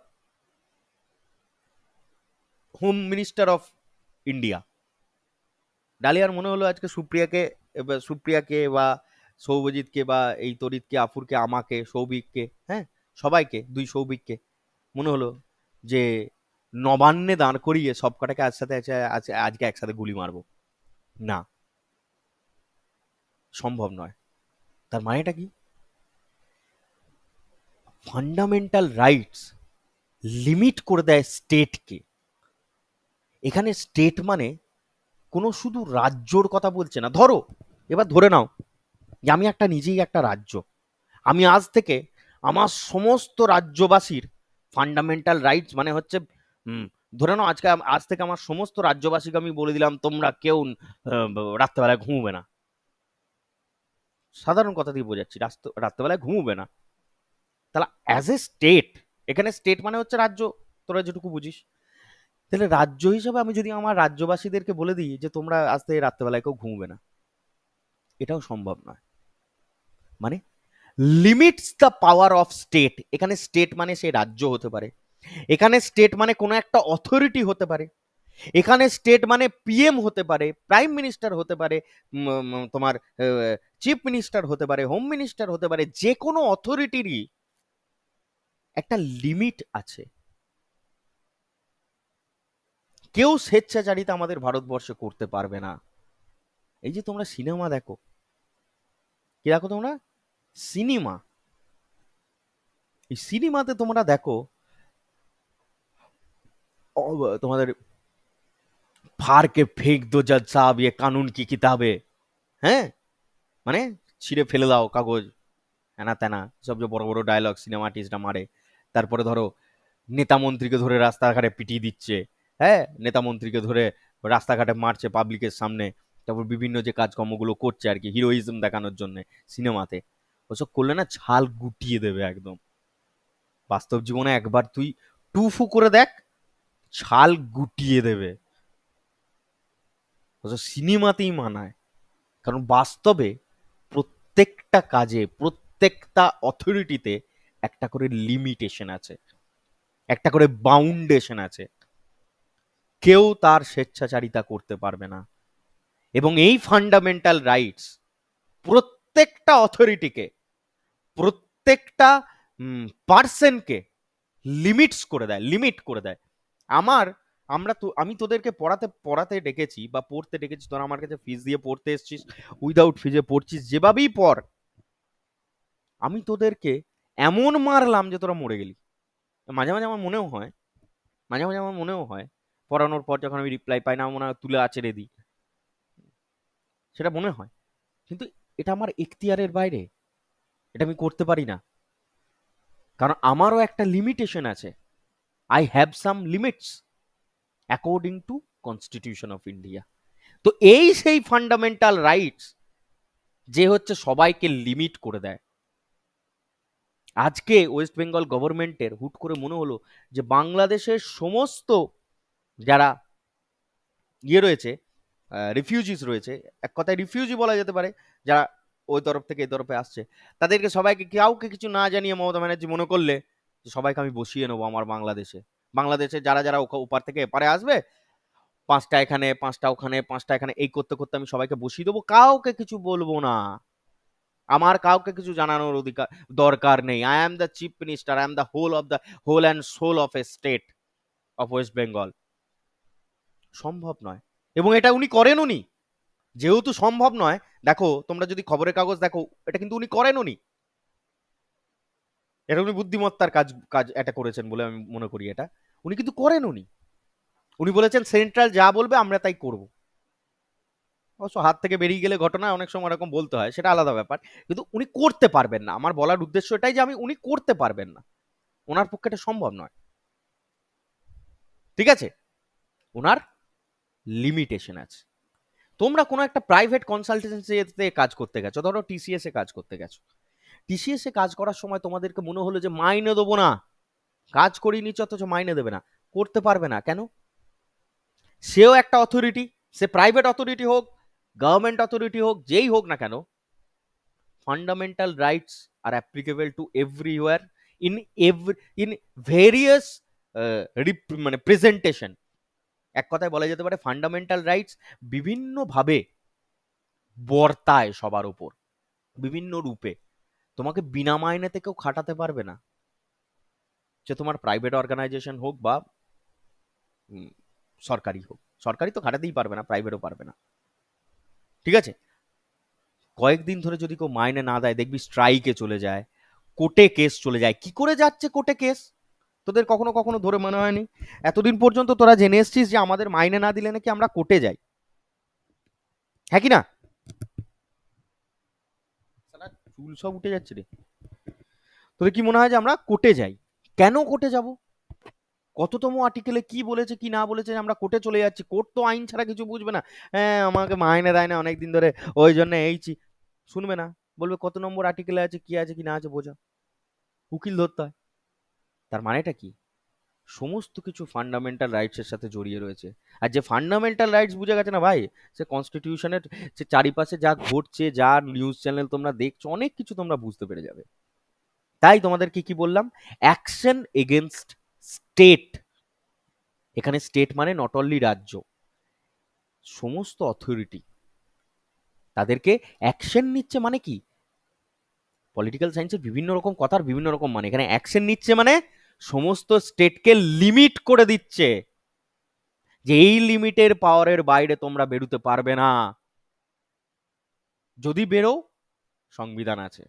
A: হোম মিনিস্টার অফ ইন্ডিয়া। ডালিয়ার মনে হলো আজকে সুপ্রিয়াকে বা সৌভজিৎকে বা এই তরিতকে, আফুরকে, আমাকে, সৌভিককে, হ্যাঁ সবাইকে, দুই সৌভিককে মনে হলো যে নবান্নে দাঁড় করিয়ে সব কটাকে একসাথে আজকে একসাথে গুলি মারবো। না, সম্ভব নয়। তার মানেটা কি? ফান্ডামেন্টাল রাইটস লিমিট করে দেয় স্টেটকে। এখানে স্টেট মানে কোনো শুধু রাজ্যর কথা বলছে না। ধরো, এবার ধরে নাও যে আমি নিজেই একটা রাজ্য, আমি আজ থেকে আমার সমস্ত রাজ্যবাসীর ফান্ডামেন্টাল রাইটস মানে হচ্ছে, ধরে নাও আজ থেকে আমার সমস্ত রাজ্যবাসীকে আমি বলে দিলাম তোমরা কেউ রাত্রেবেলায় ঘুমবে না। সাধারণ কথা দিয়ে বোঝাচ্ছি, রাত্রেবেলায় ঘুমবে না। তাহলে অ্যাজ এ স্টেট, এখানে স্টেট মানে হচ্ছে রাজ্য, তোরা যেটুকু বুঝিস, তাহলে রাজ্য হিসেবে আমি যদি আমার রাজ্যবাসীদেরকে বলে দিই যে তোমরা আজ থেকে রাত্রেবেলায় কেউ ঘুমবে না, এটাও সম্ভব নয়। মানে limits the power of state. এখানে স্টেট মানে সেই রাজ্য হতে পারে, এখানে স্টেট মানে কোনো একটা অথরিটি হতে পারে, এখানে স্টেট মানে পিএম হতে পারে, প্রাইম মিনিস্টার হতে পারে, তোমার চিফ মিনিস্টার হতে পারে, হোম মিনিস্টার হতে পারে, যে কোনো অথরিটিরই একটা লিমিট আছে। কেউ স্বেচ্ছাচারিতা আমাদের ভারতবর্ষে করতে পারবে না। এই যে তোমরা সিনেমা দেখো, কি দেখো তোমরা? সিনেমা। এই সিনেমাতে তোমরা দেখো তোমাদের ফার কে ফেক দো জজ সাহেব ये कानून की किताबें, হ্যাঁ মানে ছিঁড়ে ফেলে দাও কাগজ, হ্যানা ত্যানা সব যে বড় বড় ডায়লগ সিনেমা আর্টিস্টরা মারে। তারপরে ধরো নেতা মন্ত্রীকে ধরে রাস্তাঘাটে পিটিয়ে দিচ্ছে, হ্যাঁ নেতা মন্ত্রীকে ধরে রাস্তাঘাটে মারছে পাবলিকের সামনে। তারপর বিভিন্ন যে কাজকর্মগুলো করছে আর কি হিরোইজম দেখানোর জন্য সিনেমাতে, ওসব করলে না ছাল গুটিয়ে দেবে একদম। বাস্তব জীবনে একবার তুই টুফু করে দেখ, ছাল গুটিয়ে দেবে। ওসব সিনেমাতেই মানায়, কারণ বাস্তবে প্রত্যেকটা কাজে, প্রত্যেকটা অথরিটিতে একটা করে লিমিটেশন আছে, একটা করে বাউন্ডেশন আছে। কেউ তার স্বেচ্ছাচারিতা করতে পারবে না। এবং এই ফান্ডামেন্টাল রাইটস প্রত্যেকটা অথরিটিকে, প্রত্যেকটা পার্সনকে লিমিটস করে দেয়, লিমিট করে দেয়। আমার আমি তোদেরকে পড়াতে পড়াতে ডেকেছি বা পড়তে ডেকেছি, তোরা আমার কাছে ফিস দিয়ে পড়তে এসছিস, উইদাউট ফিজে পড়ছিস, যেভাবেই পড়, আমি তোদেরকে এমন মারলাম যে তোরা মরে গেলি। মাঝে মাঝে আমার মনেও হয়, মাঝে মাঝে আমার মনেও হয় পড়ানোর পর যখন আমি রিপ্লাই পাই না, মনে হয় তুলে আছড়ে দিই, সেটা মনে হয়। কিন্তু এটা আমার এখতিয়ারের বাইরে, এটা আমি করতে পারি না, কারণ আমারও একটা লিমিটেশন আছে। I have some limits according to constitution of India. তো এই সেই ফান্ডামেন্টাল রাইটস যে হচ্ছে সবাইকে লিমিট করে দেয়। আজকে ওয়েস্ট বেঙ্গল গভর্নমেন্টের হুট করে মনে হলো যে বাংলাদেশের সমস্ত যারা রয়েছে, রিফিউজিস রয়েছে, এক কথায় রিফিউজি বলা যেতে পারে, যারা ওই তরফ থেকে এই তরফে আসছে, তাদেরকে সবাইকে কাউকে কিছু না জানিয়ে মমতা ব্যানার্জি মনে করলে যে সবাইকে আমি বসিয়ে নেবো আমার বাংলাদেশে। বাংলাদেশে যারা যারা ওপার থেকে এপারে আসবে, পাঁচটা এখানে, পাঁচটা ওখানে, পাঁচটা এখানে, এই করতে করতে আমি সবাইকে বসিয়ে দেবো, কাউকে কিছু বলবো না, আমার কাউকে কিছু জানানোর অধিকার দরকার নেই। I am the chief minister, I am the whole and soul of a state of West Bengal. সম্ভব নয়। এবং এটা উনি করেন, উনি যেহেতু সম্ভব নয়, দেখো তোমরা যদি খবরের কাগজ দেখো, এটা কিন্তু উনি করেন, উনি এটা উনি বুদ্ধিমত্তার কাজ কাজ এটা করেছেন বলে আমি মনে করি। এটা উনি কিন্তু করেন, উনি উনি বলেছেন সেন্ট্রাল যা বলবে আমরা তাই করব। অবশ্য হাত থেকে বেরিয়ে গেলে ঘটনা অনেক সময় এরকম বলতে হয়, সেটা আলাদা ব্যাপার। কিন্তু উনি করতে পারবেন না, আমার বলার উদ্দেশ্য এটাই যে উনি করতে পারবেন না, ওনার পক্ষে এটা সম্ভব নয়। ঠিক আছে, ওনার লিমিটেশন আছে। তোমরা কোনো একটা প্রাইভেট কনসালটেন্সিতে কাজ করতে গেছো, ধরো টিসিএস এ কাজ করতে গেছো। টিসিএস এ কাজ করার সময় তোমাদেরকে মনে হলো যে মাইনে দেবো না, কাজ করিয়ে নিচ্ছ অথচ মাইনে দেবে না, করতে পারবে না কেন? সেও একটা অথরিটি, সে প্রাইভেট অথরিটি হোক, গভর্নমেন্ট অথরিটি হোক, যেই হোক না কেন, fundamental rights are applicable to everywhere, in in various মানে প্রেজেন্টেশন। এক কথায় বলা যেতে পারে ফান্ডামেন্টাল রাইটস বিভিন্নভাবে বর্তায় সবার উপর, বিভিন্ন রূপে। তোমাকে বিনা মাইনেতে কেউ খাটাতে পারবে না, সে তোমার প্রাইভেট অর্গানাইজেশন হোক বা উম, সরকারি হোক। সরকারি তো খাটাতেই পারবে না, প্রাইভেটও পারবে না। ঠিক আছে? কয়েকদিন ধরে যদি কেউ মাইনে না দেয়, দেখবি স্ট্রাইকে চলে যায়, কোর্টে কেস চলে যায়। কি করে যাচ্ছে কোর্টে কেস? তোদের কখনো কখনো ধরে মনে হয়নি এতদিন পর্যন্ত তোরা জেনে এসছিস যে আমাদের মাইনে না দিলে নাকি আমরা কোর্টে যাই? হ্যাঁ কি না? শালা চুল সব উঠে যাচ্ছে রে। তোদের কি মনে হয় যে আমরা কোর্টে যাই? কেন কোর্টে যাব? কততম আর্টিকেলে কি বলেছে কি না বলেছে যে আমরা কোর্টে চলে যাচ্ছি? কোর্ট তো আইন ছাড়া কিছু বুঝবে না। হ্যাঁ, আমাকে মাইনে দেয় না অনেকদিন ধরে, ওই জন্য এইছি। শুনবে না, বলবে কত নম্বর আর্টিকেলে আছে, কি আছে কি না আছে বোঝা, উকিল ধরতে হয়। তার মানেটা কি? সমস্ত কিছু ফান্ডামেন্টাল রাইটস এর সাথে জড়িয়ে রয়েছে। আর যে ফান্ডামেন্টাল রাইটস বুঝে গেছে না ভাই, সে কনস্টিটিউশনের যে চারিপাশে যা ঘটছে, যা নিউজ চ্যানেল তোমরা দেখছো, অনেক কিছু তোমরা বুঝতে পেরে যাবে। তাই তোমাদেরকে কি বললাম, অ্যাকশন এগেনস্ট স্টেট। এখানে স্টেট মানে নট অনলি রাজ্য, সমস্ত অথরিটি তাদেরকে অ্যাকশন নিচ্ছে। মানে কি, পলিটিক্যাল সায়েন্সের বিভিন্ন রকম কথার বিভিন্ন রকম মানে। এখানে অ্যাকশন নিচ্ছে মানে সমস্ত স্টেটকে লিমিট করে দিচ্ছে, যে এই লিমিটের পাওয়ারের বাইরে তোমরা বেরোতে পারবে না। যদি বেরো, সংবিধান আছে,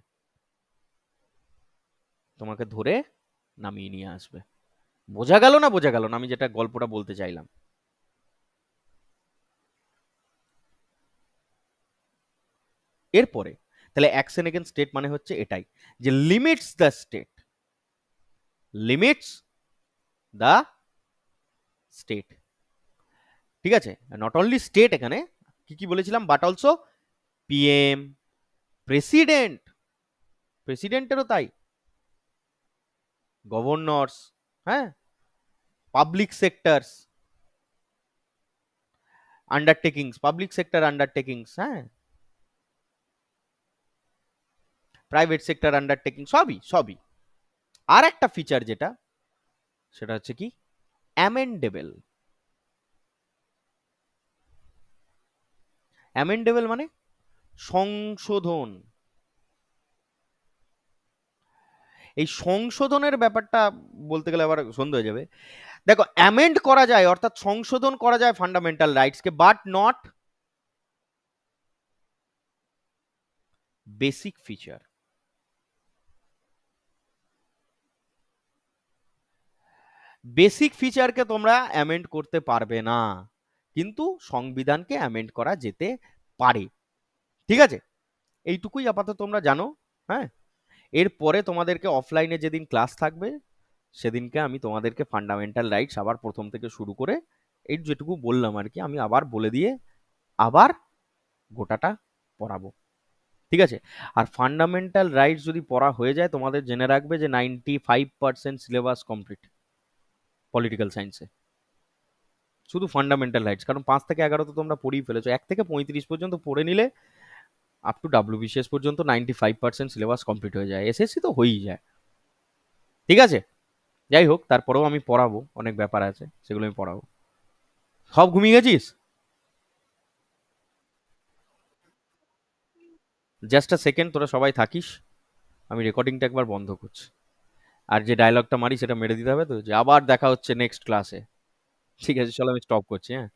A: তোমাকে ধরে নামিয়ে নিয়ে আসবে। বোঝা গেল না? বোঝা গেল না আমি যেটা গল্পটা বলতে চাইলাম? এরপরে তাহলে অ্যাকশন এগেইনস্ট স্টেট মানে হচ্ছে এটাই, যে limits the state, limits the state. ঠিক আছে? নট অনলি স্টেট, এখানে কি কি বলেছিলাম, বাট অলসো পিএম, প্রেসিডেন্ট, প্রেসিডেন্টেরও তাই, গভর্নর্স, হ্যাঁ, public sectors undertakings, public sector undertakings, হ্যাঁ, প্রাইভেট সেক্টর আন্ডারটেকিং, সবই সবই। আর একটা ফিচার যেটা, সেটা হচ্ছে কি, অ্যামেন্ডেবল। অ্যামেন্ডেবল মানে সংশোধন। এই সংশোধনের ব্যাপারটা বলতে গেলে আবার সন্দেহ হয়ে যাবে। দেখো, অ্যামেন্ড করা যায় অর্থাৎ সংশোধন করা যায় ফান্ডামেন্টাল রাইটসকে, but not basic feature. Basic ফিচারকে তোমরা অ্যামেন্ড করতে পারবে না, কিন্তু সংবিধানকে অ্যামেন্ড করা যেতে পারে। ঠিক আছে? এইটুকুই আপাতত তোমরা জানো। হ্যাঁ, এরপরে তোমাদেরকে অফলাইনে যেদিন ক্লাস থাকবে, সেদিনকে আমি তোমাদেরকে ফান্ডামেন্টাল রাইটস আবার প্রথম থেকে শুরু করে এই যেটুকু বললাম আর কি, আমি আবার বলে দিয়ে আবার গোটাটা পড়াবো। ঠিক আছে? আর ফান্ডামেন্টাল রাইটস যদি পড়া হয়ে যায়, তোমাদের জেনে রাখবে যে 95% সিলেবাস কমপ্লিট পলিটিক্যাল সায়েন্সে, শুধু ফান্ডামেন্টাল রাইটস। কারণ 5 থেকে 11 তো তোমরা পড়েই ফেলেছো, 1 থেকে 35 পর্যন্ত পড়ে নিলে আপ টু ডাব্লিউবিসিএস পর্যন্ত 95% সিলেবাস কমপ্লিট হয়ে যায়, এসএসসি তো হয়েই যায়। ঠিক আছে? যাই হোক, তারপরেও আমি পড়াবো, অনেক ব্যাপার আছে সেগুলো আমি পড়াবো। সব ঘুমিয়ে গেছিস? জাস্ট আ সেকেন্ড, তোরা সবাই থাকিস, আমি রেকর্ডিংটা একবার বন্ধ করছি। আর যে ডায়লগটা মারি সেটা মেরে দিতে হবে তো, যে আবার দেখা হচ্ছে নেক্সট ক্লাসে। ঠিক আছে, চলো আমি স্টপ করছি, হ্যাঁ।